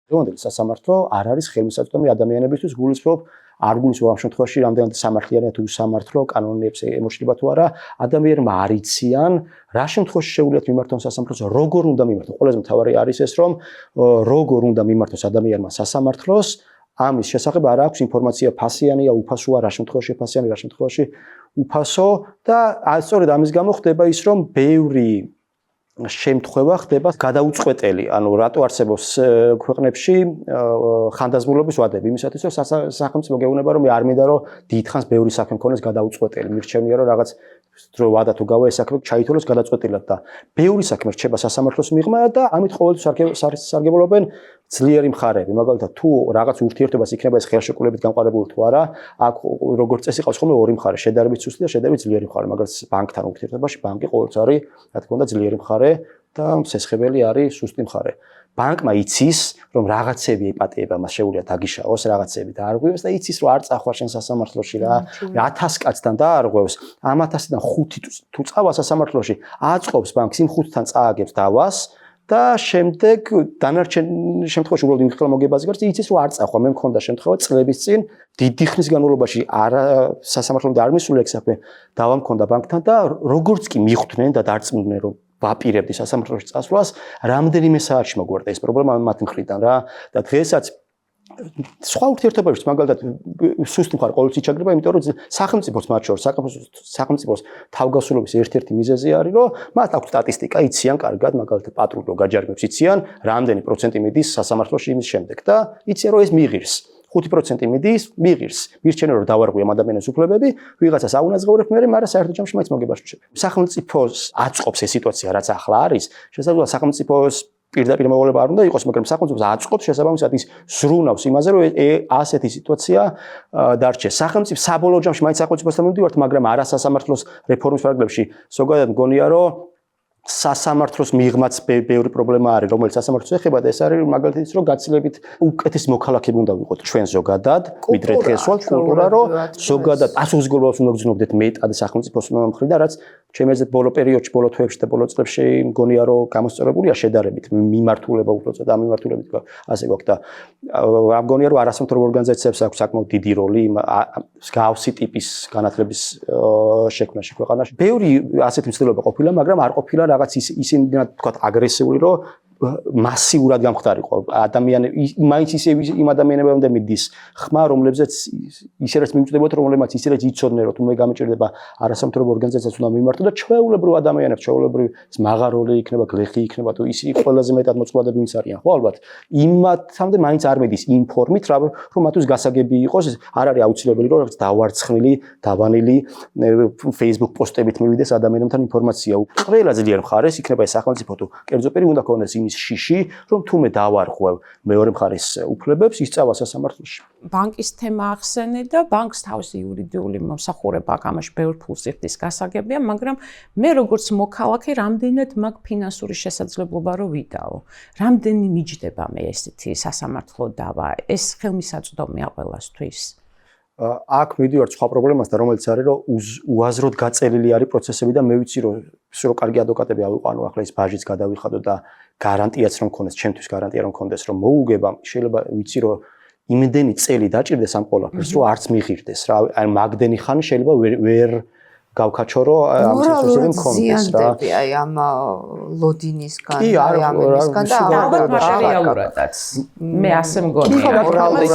დღევანდელი სასამართლო არ არის ხელმისაწვდომი ადამიანებისთვის, გულისხმობ არ გულისხმობ ამ შემთხვევაში რამდენად სამართლიანია თუ უსამართლო, კანონებს ემოშლება თუ არა, ადამიანებმა არ იციან, რა შემთხვევაში შეუძლიათ მიმართონ სასამართლოს, როგორ უნდა მიმართონ. ყველაზე მთავარი არის ეს, რომ როგორ უნდა მიმართოს ადამიანმა სასამართლოს, ამის შესახებ არ აქვს ინფორმაცია ფასიანია, უფასოა, რა შემთხვევაში ფასიანი, რა შემთხვევაში უფასო და სწორედ ამის გამო ხდება ის, რომ ბევრი შემთხვევა ხდება გადაუწყვეტელი, ანუ რატო არსებობს ქვეყნებში ხანდაზმულობის ვადები, იმისათვის რომ სახელმწიფო გეუბნება რომ მე არ მინდა რომ დიდხანს ბევრი საქმე მქონდეს გადაუწყვეტელი, მირჩევნია რომ რაღაც დრო ვადა თუ გავა ეს საქმე ჩაითვალოს გადაწყვეტილად და ბევრი საქმე რჩება სასამართლოს მიღმა და ამით ყოველთვის სარგებლობენ ძლიერი მხარეები, მაგალითად თუ რაღაც ურთიერთობას იქნება ეს ხელშეკრულებით გამყარებული თუ არა, აქ როგორც წესი ყავს ხოლმე ორი მხარე, შედარებით სუსტი და შედარებით ძლიერი მხარე, მაგალითად ბანკთან ურთიერთობაში ბანკი ყოველთვის არის, რა თქმა უნდა, ძლიერი მხარე და მსესხებელი არის სუსტი მხარე. ბანკმა იცის, რომ რაღაცები იპატიება მას შეუძლია დაგიშაოს, რაღაცები დაარღვევს და იცის, რომ არ წახვა შენ სასამართლოში რა, 1000 კაცთან დაარღვევს, ამ 1000-დან 5 თუ წავა სასამართლოში, აწყობს ბანკს იმ 5-თან წააგებს დავას და შემდეგ დანარჩენ შემთხვევაში უბრალოდ იმ ხელმოგებაზე გარს იცის, რომ არ წახვა, მე მქონდა შემთხვევა წლების წინ დიდი ხნის განმავლობაში არა სასამართლომდე არ მისული ეგ საქმე, დავა მქონდა ბანკთან და როგორც კი მიხვდნენ და დარწმუნდნენ, რომ ვაპირებდი სასამართლოში წასვლას, რამდენიმე საათში მოგვარდა ეს პრობლემა მათ მხრიდან რა და დღესაც სხვა ურთიერთობებში მაგალითად სუსტი მხარე ყოველთვის იჩაგრება, იმიტომ რომ სახელმწიფოს მათ შორის სახელმწიფოს თავგასრულობის ერთ-ერთი მიზეზი არის, რომ მათ აქვს სტატისტიკა, იციან კარგად, მაგალითად პატრულო გაჯარიმებს იციან, რამდენი პროცენტი მიდის სასამართლოში იმის შემდეგ და იციან რომ ეს მიიღირს. 5% მიდის, მიიღირს. მირჩევნია რომ დავარღვია ადამიანის უფლებები, ვიღაცას აუნაზღაურებ მე, მაგრამ საერთო ჯამში მაინც მოგება რჩება. სახელმწიფოს აწყობს ეს სიტუაცია, რაც ახლა არის. შესაძლოა სახელმწიფოს პირდაპირ მოვალება არ უნდა იყოს, მაგრამ სახელმწიფოს აწყობს შესაბამისად ის ზრუნავს იმაზე, რომ ასეთი სიტუაცია დარჩეს. სახელმწიფო საბოლოო ჯამში მაინც სახელმწიფოსთან მივდივართ, მაგრამ არა სასამართლოს რეფორმის ფარგლებში. ზოგადად მგონია რომ სასამართლოს მიღმაც ბევრი პრობლემა არის, რომელიც სასამართლოს ეხება და ეს არის მაგალითად ის, რომ გაცილებით უკეთესი მოქალაქეები უნდა ვიყოთ ჩვენ ზოგადად, ვიდრე დღეს ვართ, კულტურა, რომ ზოგადად პასუხისმგებლობას უნდა გრძნობდეთ მეტად სახელმწიფოს მხრიდან, რაც ჩემი აზრით ბოლო პერიოდში, ბოლო თვეებში და ბოლო წლებში მგონია, რომ გამოსწორებულია შედარებით მიმართულება უბრალოდ ამ მიმართულებით ასე გვაქვს და მგონია, რომ არასამთავრობო ორგანიზაციებს აქვს საკმაოდ დიდი როლი მსგავსი ტიპის განათლების შექმნაში ქვეყანაში. ბევრი ასეთი მცდელობა ყოფილა, მაგრამ არ ყოფილა რაღაც ისინი თქვათ აგრესიული, რომ მასიურად გამხდარიყო ადამიანები, მაინც ისე იმ ადამიანებამდე მიდის ხმა, რომლებზეც ისე რაც მიუწვდებათ, რომლებმაც ისე რაც იცოდნენ, რომ თუ მე გამიჭირდება არასამთავრობო ორგანიზაციას უნდა მიმართო და ჩვეულებრივ ადამიანებს, ჩვეულებრივ მაღაროლი იქნება, გლეხი იქნება, თუ ისი ყველაზე მეტად მოწყვლადები ვინც არიან, ხო ალბათ. იმათამდე მაინც არ მიდის იმ ფორმით, რომ მათთვის გასაგები იყოს, არ არის აუცილებელი, რომ რაღაც დავარცხნილი, დავანილი Facebook პოსტებით მივიდეს ადამიანებთან ინფორმაცია. ყველა ძლიერ მხარეს იქნება ეს სახელმწიფო თუ კერძო პირი უნდა ქონდეს იმის შიში, რომ თუ მე დავარღვევ მეორე მხარის უფლებებს, ის წავა სასამართლოში. ბანკის თემა ახსენე და ბანკს თავისი იურიდიული მომსახურება აქვს, ამაში ბევრ ფულს იხდის გასაგებია, მაგრამ მე როგორც მოქალაქე რამდენად მაქვს ფინანსური შესაძლებლობა რომ ვიდაო. რამდენი მიჯდება მე ესეთი სასამართლო დავა, ეს ხელმისაწვდომია ყველასთვის. აქ მივდივართ სხვა პრობლემასთან, რომელიც არის, რომ უაზროდ გაწელილი არის პროცესები და მე ვიცი, რომ კარგი ადვოკატები ავიყვანო, ახლა ის ბაჟიც გადავიხადო და გარანტიაც რომ მქონდეს, ჩემთვის გარანტია რომ მქონდეს, რომ მოუგება, შეიძლება ვიცი, რომ იმდენი წელი დაჭირდეს ამ ყველაფერს, რომ არც მიღირდეს რა. აი მაგდენი ხანი შეიძლება ვერ გავქაჩო, რომ ამ სიტუაციაზე მქონდეს რა. აი ამ ლოდინისგან, აი ამისგან და რეალურადაც. მე ასე მგონია.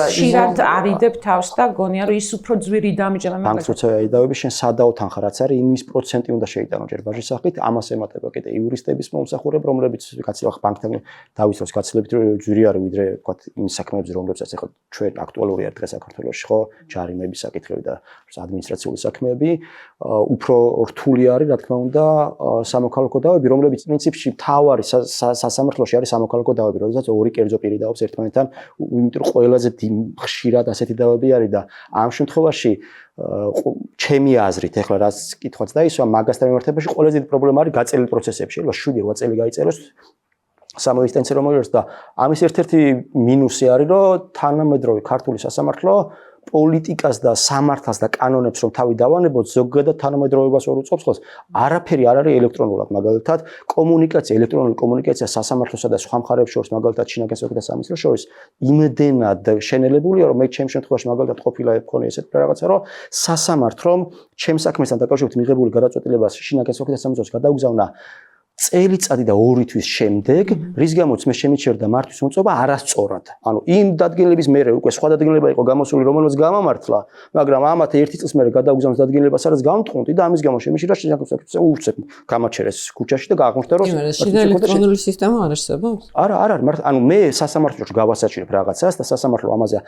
ხშირად არიდებ თავს და გონია, რომ ის უფრო ძვირი დამიჯერა. ბანკს როცა აიდავები, შენ სადაო თანხა რაც არის, იმის პროცენტი უნდა შეიტანო ჯერ ბაჟის სახით, ამას ემატება კიდე იურისტების მომსახურება, რომლებიც გაცილებით ბანკთან დავისწროს გაცილებით ძვირი არის, ვიდრე თქვა იმ საქმეებზე, რომლებსაც ახლა ჩვენ აქტუალური არის დღეს საქართველოში, ხო, ჯარიმების საკითხები და ადმინისტრაციული საქმეები. უფრო რთული არის, რა თქმა უნდა, სამოქალაქო დავები, რომლებიც პრინციპში მთავარი სასამართლოში არის სამოქალაქო დავები, როდესაც ორი კერძო პირი დავობს ერთმანეთთან, იმიტომ რომ ყველაზე ხშირად ასეთი დავები არის და ამ შემთხვევაში ჩემი აზრით, ეხლა რაც კითხვაც დაისვა, მაგასთან მიმართებაში ყველაზე დიდი პრობლემა არის გაწელილი პროცესები. შეიძლება 7-8 წელი გაიწეროს სამოინსტანციო რომ მოიღოს და ამის ერთ-ერთი მინუსი არის, რომ თანამედროვე ქართული სასამართლო პოლიტიკას და სამართალს და კანონებს რომ თავი დავანებოთ, ზოგადად თანამედროვეობას ვერ უწყობს ხოლმე. არაფერი არ არის ელექტრონულად, მაგალითად, კომუნიკაცია, ელექტრონული კომუნიკაცია სასამართლოსა და სხვა მხარეებს შორის, მაგალითად, შინაგან საქმეთა სამინისტროს შორის, იმდენად შენელებულია, რომ მე ჩემს შემთხვევაში მაგალითად ყოფილა მქონე ესეთ რაღაცა, რომ სასამართლომ ჩემს საქმესთან დაკავშირებით მიღებული გადაწყვეტილებას შინაგან საქმეთა სამინისტროს გადაუგზავნა წელიწადი და 2 თვის შემდეგ, რის გამოც მე შემიჩერდა მართვის მოწობა არასწორად. ანუ იმ დადგენილების მერე უკვე სხვა დადგენილება იყო გამოსული, რომელსაც გამამართლა, მაგრამ ამათ 1 წლის მერე გადაუგზავნეს დადგენილებას არის გამტყუნდი და ამის გამო შემიჩერდა შინაგან საქმეთა უურცებ გამაჩერეს ქუჩაში და გააღმრთდა რომ შიდა ელექტრონული სისტემა არ არსებობს? არა, მარტო ანუ მე სასამართლოში გავასაჩინებ რაღაცას და სასამართლო ამაზე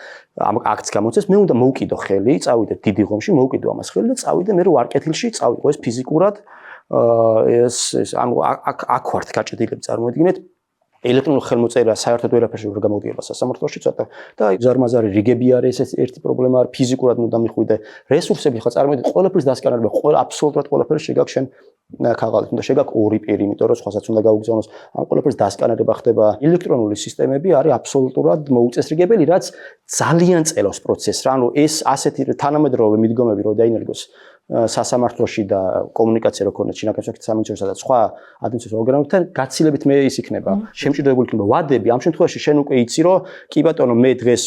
აქტს გამოცეს, მე უნდა მოვკიდო ხელი, წავიდე დიდი ღომში, მოვკიდო ამას ხელი და წავიდე მე ვარ კეთილში, წავიდე ეს ფიზიკურად ეს ანუ აქ ვართ გაჭედილი წარმოიდგინეთ ელექტრონული ხელმოწერა საერთოდ ვერაფერში ვერ გამოდიება სასამართლოში ცოტა და ზარმაზარი რიგები არის ეს ერთი პრობლემა არის ფიზიკურად უნდა მიხვიდე რესურსები ხა წარმოიდგინეთ ყველაფრის დასკანერება ყველა აბსოლუტურად ყველაფერი შეგაქვს შენ ქაღალით უნდა შეგაქვს ორი პირი იმიტომ რომ სხვასაც უნდა გაუგზავნოს ამ ყველაფრის დასკანერება ხდება ელექტრონული სისტემები არის აბსოლუტურად მოუწესრიგებელი რაც ძალიან წელავს პროცესს რა ანუ ეს ასეთი თანამედროვე მიდგომები რომ დაინერგოს სასამართლოში და კომუნიკაცია რო ქონდეს შინაგან საქმეთა სამინისტროსა და სხვა ადმინისტრაციულ ორგანოებთან გაცილებით მე ის იქნება შემჭირდებული იქნება ვადები ამ შემთხვევაში შენ უკვე იცი რომ კი ბატონო მე დღეს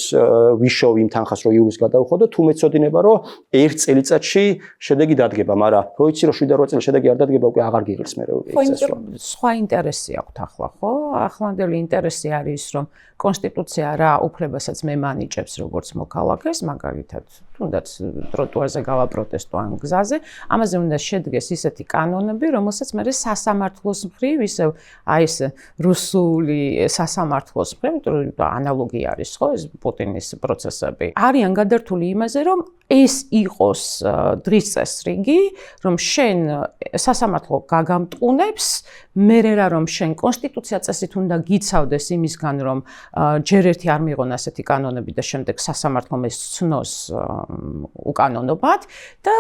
ვიშოვი იმ თანხას რომ იურის გადავხოდო თუ მეცოდინება რომ ერთ წელიწადში შედეგი დადგება მაგრამ რო იცი რომ 7-8 წელი შედეგი არ დადგება უკვე აღარ გიღებს მე რო ეს სხვა ინტერესი აქვს ახლა ხო ახლანდელი ინტერესი არის რომ კონსტიტუცია რა უფლებასაც მე მანიჭებს როგორც მოქალაქეს მაგალითად თუნდაც ტროტუარზე გავაპროტესტო ამ გზაზე ამაზე უნდა შედგეს ისეთი კანონები რომელსაც მე სასამართლოს მხრივ ისევ აი ეს რუსული სასამართლოს მხრივ ანალოგი არის ხო ეს პუტინის პროცესები არიან გადართული იმაზე რომ ეს იყოს დღის წესრიგი რომ შენ სასამართლო გაგამტყუნებს მე რა რომ შენ კონსტიტუცია წესით უნდა გიცავდეს იმისგან რომ ჯერ ერთი არ მიიღონ ასეთი კანონები და შემდეგ სასამართლომ ეს ცნოს უკანონობად და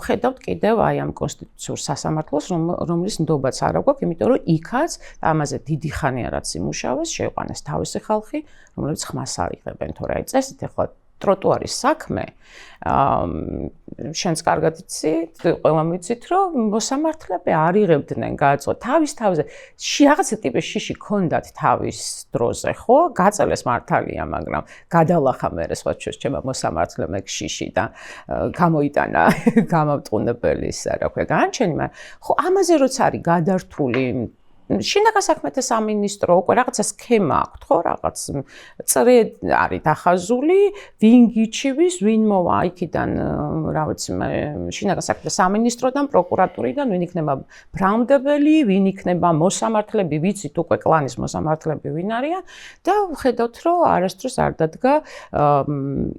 ხედავთ კიდევ აი ამ კონსტიტუციურ სასამართლოს რომლის ნდობაც არ აქვს იმიტომ რომ იქაც ამაზე დიდი ხანია რაც იმუშავეს შეიყვანეს თავისი ხალხი რომლებიც ხმას აიღებენ თორე აი წესით ახლა ტროტუარის საქმე შენს კარგად იცით, ყველამ იცით, რომ მოსამართლეები არ იღებდნენ გააწყო თავის თავზე. რაღაცა ტიპის შიში ქონდათ თავის დროზე, ხო? გაწელეს მართალია, მაგრამ გადალახა მე სხვა ჩვენება მოსამართლემ ეგ შიში და გამოიტანა გამავტყუნებელის, რა ქვია, განჩენი, მაგრამ ხო ამაზე როცა არის გადართული შინაგან საქმეთა სამინისტრო უკვე რაღაცა სქემა აქვს, ხო, რაღაც წრე არის დახაზული, ვინ გიჩივის, ვინ მოვა იქიდან, რა ვიცი, შინაგან საქმეთა სამინისტროდან, პროკურატურიდან, ვინ იქნება ბრალმდებელი, ვინ იქნება მოსამართლეები, ვიცით უკვე კლანის მოსამართლეები ვინ არიან და ხედავთ, რომ არასდროს არ დადგა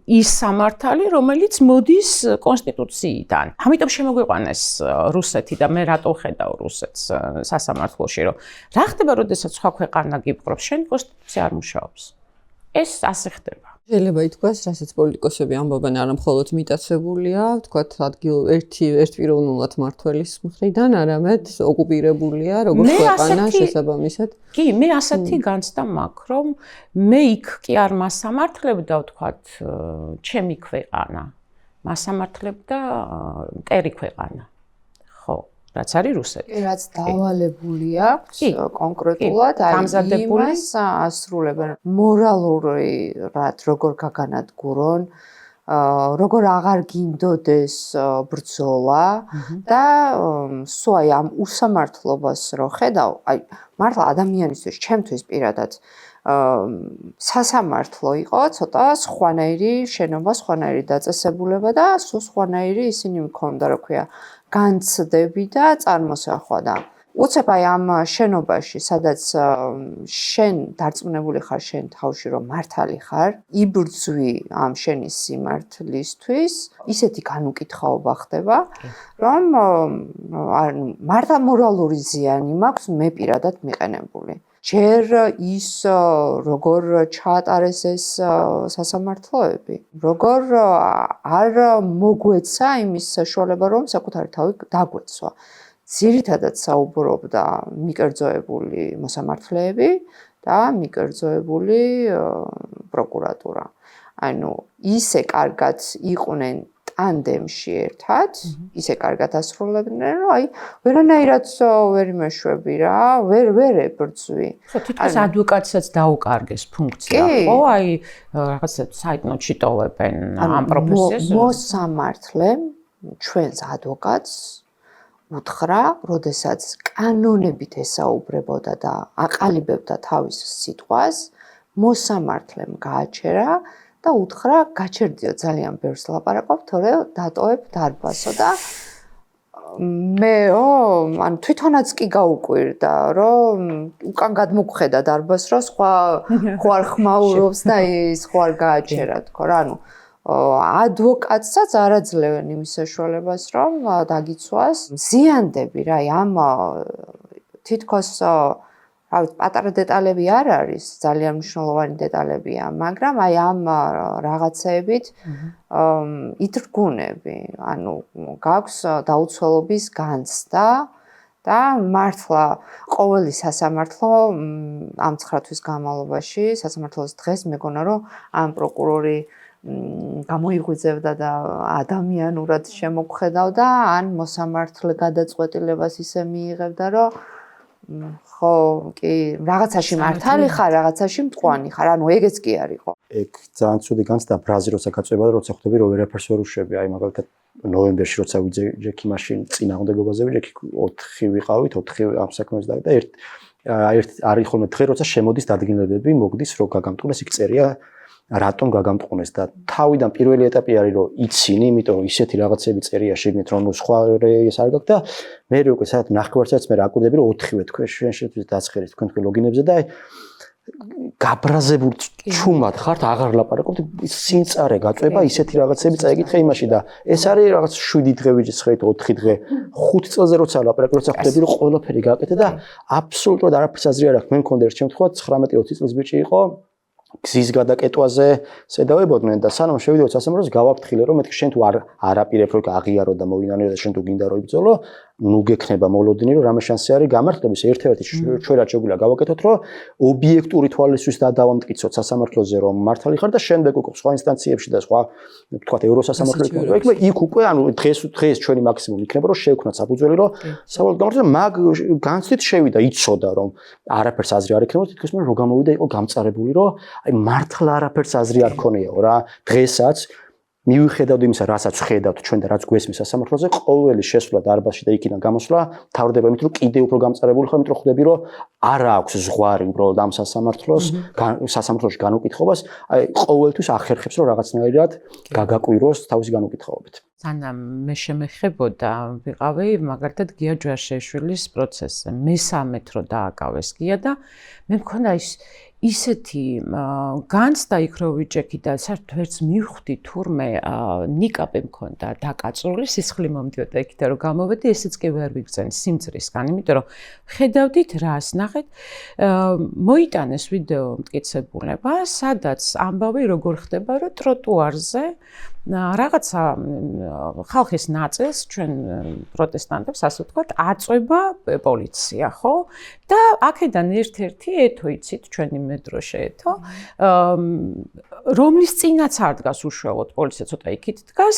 ის სამართალი, რომელიც მოდის კონსტიტუციიდან. ამიტომ შემოგვიყვანეს რუსეთი და მე რატო ხედავ რუსეთს სასამართლოში, რომ რა ხდება, როდესაც სხვა ქვეყანა გიპყრობს, შენ კონსტიტუცია არ მუშაობს. ეს ასე ხდება. შეიძლება ითქვას, რასაც პოლიტიკოსები ამბობენ, არა მხოლოდ მიტაცებულია, ვთქვათ, ერთპიროვნულად მმართველის მხრიდან, არამედ ოკუპირებულია, როგორც ქვეყანა შესაბამისად. კი, მე ასეთი განცდა მაქვს, რომ მე იქ კი არ მასამართლებდა, ვთქვათ, ჩემი ქვეყანა. მასამართლებდა მტერი ქვეყანა. ხო. რაც არის რუსეთი. რაც დავალებული აქვს კონკრეტულად აი იმას ასრულებენ მორალური რაც როგორ გაგანადგურონ როგორ აღარ გინდოდეს ბრძოლა და სვაი ამ უსამართლობას რო ხედავ აი მართლა ადამიანისთვის ჩემთვის პირადად სასამართლო იყო ცოტა სხვანაირი შენობა, სხვანაირი დაწესებულება და სულ სხვანაირი ისინი მქონდა, რა ქვია, განცდები და წარმოსახვა და უცებ აი ამ შენობაში, სადაც შენ დარწმუნებული ხარ შენ თავში რომ მართალი ხარ, იბრძვი ამ შენი სიმართლისთვის, ისეთი განუკითხაობა ხდება, რომ მართლა მორალური ზიანი მაქვს მე პირადად მიყენებული. ჯერ ის როგორ ჩაატარეს ეს სასამართლოები, როგორ არ მოგვეცა იმის საშუალება, რომ საკუთარი თავი დაგვეცვა. ძირითადად საუბრობდა მიკერძოებული მოსამართლეები და მიკერძოებული პროკურატურა. ანუ ისე კარგად იყვნენ ტანდემში ერთად, ისე კარგად ასრულებდნენ, რომ აი ვერანაირად ვერ იმეშვები რა, ვერ ებრძვი. ხო, თითქოს ადვოკატსაც დაუკარგეს ფუნქცია, ხო? აი რაღაცა საიტნოტში ტოვებენ ამ პროფესიას. მოსამართლემ ჩვენს ადვოკატს უთხრა, როდესაც კანონებით ესაუბრებოდა და აყალიბებდა თავის სიტყვას, მოსამართლემ გააჩერა და უთხრა, გაჩერდიო ძალიან ბევრს ლაპარაკობ, თორე დატოვებ დარბაზო და ან თვითონაც კი გაუკვირდა, რომ უკან გადმოგხედა დარბაზს, რომ სხვა ხوار ხმაურობს და ის ხوار გააჩერა თქო რა, ანუ ადვოკატსაც არ აძლევენ იმის საშუალებას, რომ დაგიცვას ზიანდები რა, ამ თითქოს პატარა დეტალები არ არის, ძალიან მნიშვნელოვანი დეტალებია, მაგრამ აი ამ რაღაცეებით ითრგუნები, ანუ გაქვს დაუცველობის განცდა და მართლა ყოველი სასამართლო ამ 9 თვის განმავლობაში, სასამართლოს დღეს მეგონა რომ ამ პროკურორი გამოიღვიძებდა და ადამიანურად შემოგხედავდა, ან მოსამართლე გადაწყვეტილებას ისე მიიღებდა, რომ ხო, კი, რაღაცაში მართალი ხარ, რაღაცაში მტყვანი ხარ, ანუ ეგეც კი არისო. ეგ ძალიან ცუდი განცდა ბრაზი როცა გაწובה და როცა ხვდები რომ ვერაფერს ვერ უშვები, აი მაგალითად ნოემბერში როცა ვიძე ჯექი მაშინ წინააღმდეგობაზე ჯექი 4 ვიყავით, 4 ამ საქმეზე და ერთ არის ხოლმე დღე როცა შემოდის დადგენილებები, მოგდის რომ გაგამტყუნეს იქ წერია რატომ გაგამტყუნეს და თავიდან პირველი ეტაპი არის რომ იცინი, იმიტომ რომ ისეთი რაღაცები წერია შეგნით რომ სხვა ეს არ გაქვს და მე უკვე საერთოდ ნახევარსაც მე აკვირდები რომ 4-ვე თქვენ შეშეთვით დაცხერით თქვენ ლოგინებზე და გაბრაზებულ ჩუმად ხართ აღარ ლაპარაკობთ სინწარე გაწובה ისეთი რაღაცები წაიკითხე იმაში და ეს არის რაღაც 7 დღე ვიჯეცხეთ 4 დღე 5 წელზე როცა ლაპარაკობ როცა ხვდები რომ ყველაფერი გააკეთე და აბსოლუტურად არაფერს აზრი არ აქვს მე მქონდა ერთ შემთხვევაში 19-20 წლის ბიჭი იყო გზის გადაკეტვაზე შედავებოდნენ და სანამ შევიდოდი სასამართლოს გავაფრთხილე რომ მეთქი შენ თუ არაპირებ რომ აღიარო და მოვინანიო და შენ თუ გინდა რომ იბრძოლო ნუ გექნება მოლოდინი რომ რამე შანსი არის გამართლების ერთ-ერთი ჩვენად შეგვიძლია გავაკეთოთ რომ ობიექტური თვალისთვის დავამტკიცოთ სასამართლოზე რომ მართალი ხარ და შემდეგ უკვე სხვა ინსტანციებში და სხვა თქვათ ევროსასამართლოებში იქ უკვე ანუ დღეს ჩვენი მაქსიმუმი იქნება რომ შევქნათ საფუძველი რომ სავალალო გამართლება მაგ განცდით შევიდა იცოდა რომ არაფერს აზრი არ ექნება თითქოს მე რომ გამოვიდა იყო გამწარებული რომ აი მართლა არაფერს აზრი არ ქონიაო რა დღესაც მივიხედავთ იმისა, რასაც ხედავთ ჩვენ და რაც გვესმის სასამართლოზე, ყოველი შესვლა დარბაზში და იქიდან გამოსვლა თავდება იმით, რომ კიდე უფრო გამწარებული ხარ, იმიტომ რომ ხვდები, რომ არ აქვს ზღვარი უბრალოდ ამ სასამართლოში განუკითხობას, აი ყოველთვის ახერხებს, რომ რაღაცნაირად გაგაკვიროს თავისი განუკითხაობით. სანამ მე შემეხებოდა, ვიყავი მაგალითად გია ჯვარშეშვილის პროცესზე. მესამედ რო დააკავეს გია და მე მქონდა ისეთი განცდა იქ რო ვიჭექი და საერთოდ ვერც მივხვდი თურმე ნიკაპი მქონდა დაკაწრული სისხლი მომდიოდა იქიდან რომ გამოვედი ესეც კი ვერ ვიგრძენ სიმძრისგან იმიტომ რომ ხედავდით რას ნახეთ მოიტანეს ვიდეო მტკიცებულება სადაც ამბავი როგორ ხდება რომ ტროტუარზე რაღაცა ხალხის ნაწილს ჩვენ პროტესტანტებს ასე ვთქვათ აწვება პოლიცია ხო და აქედან ერთ-ერთი ეთო იცით ჩვენი მეტრო შეეთო რომლის წინაც არ დგას უშუალოდ პოლიცია ცოტა იქით დგას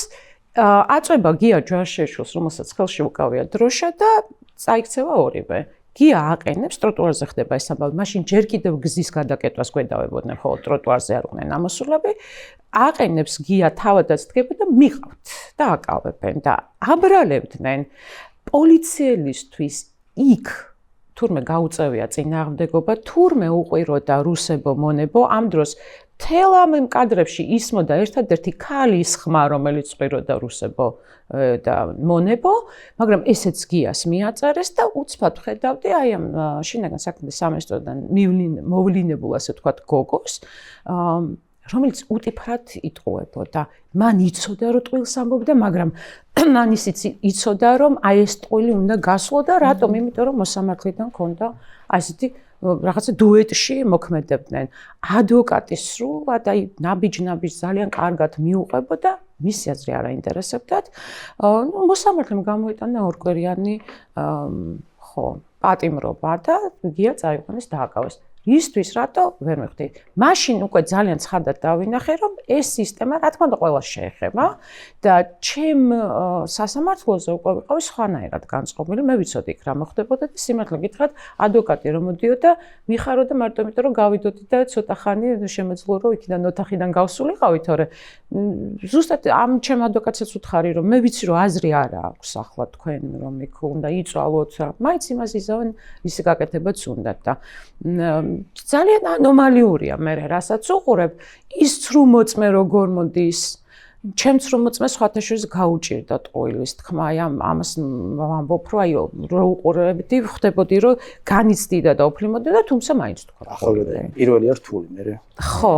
აწვება გია ჯვარშეშვილს რომელსაც ხელში უკავია დროშა და წაიქცევა ორივე გია აყენებს ტროტუარზე ხდება ეს ამბავი მაშინ ჯერ კიდევ გზის გადაკეტვას გვედავებოდნენ ხო ტროტუარზე არ იყვნენ ამოსულები აყენებს გია თავადაც დგება და მიყავთ და აკავებენ და აბრალებდნენ პოლიციელისთვის იქ თურმე გაუწევია წინააღმდეგობა თურმე უყვიროდა რუსებო მონებო ამ დროს მთელ ამ კადრებში ისმოდა ერთადერთი ქალის ხმა რომელიც ყვიროდა რუსებო და მონებო მაგრამ ესეც გიას მიაწერეს და უცბად ხედავდი აი ამ შინაგან საქმეთა სამინისტროდან მოვლინებულ ასე ვთქვათ გოგოს რომელიც უტიფრად იტყუებოდა. მან იცოდა რომ ტყილს ამბობდა, მაგრამ მან ისიც იცოდა რომ აი ეს ტყვილი უნდა გასვლო და რატომ? იმიტომ რომ მოსამართლიდან ქონდა აი ესეთი რაღაცა დუეტში მოქმედებდნენ. ადვოკატის სრულად აი ნაბიჯ ძალიან კარგად მიუყვებოდა, მისი აზრი არ აინტერესებდათ. მოსამართლემ გამოიტანა ორკვირიანი ხო, პატიმრობა და გია წაიყვანეს დააკავეს. ისთვის რატო ვერ მივხვდი. მაშინ უკვე ძალიან ცხადად დავინახე, რომ ეს სისტემა რა თქმა უნდა ყველას შეეხება და ჩემ სასამართლოზე უკვე ვიყავი სხვანაირად განწყობილი, მე ვიცოდი იქ რა მოხდებოდა და სიმართლე გითხრათ, ადვოკატი რომ მოდიოდა, მიხაროდა მარტო იმიტომ რომ გავიდოდი და ცოტა ხანი შემეძლო რომ იქიდან ოთახიდან გავსულიყავი, თორე ზუსტად ამ ჩემ ადვოკატსაც უთხარი რომ მე ვიცი რომ აზრი არა აქვს ახლა თქვენ რომ იქ უნდა იწვალოთ რა, მაინც იმას იზავენ ისი გაკეთებაც უნდათ და ძალიან ანომალიურია მე რასაც უყურებ ის ცრუმოწმე როგორ მოდის ჩემს რომ მოწმეს სხვათა შორის გაუჭირდა ტყუილის თქმა აი ამას ვამბობ რომ აი რო უყურებდი ხვდებოდი რომ განიცდიდა და უფლიმოდა და თუმცა მაინც თქვა ახლა პირველი რთული მე ხო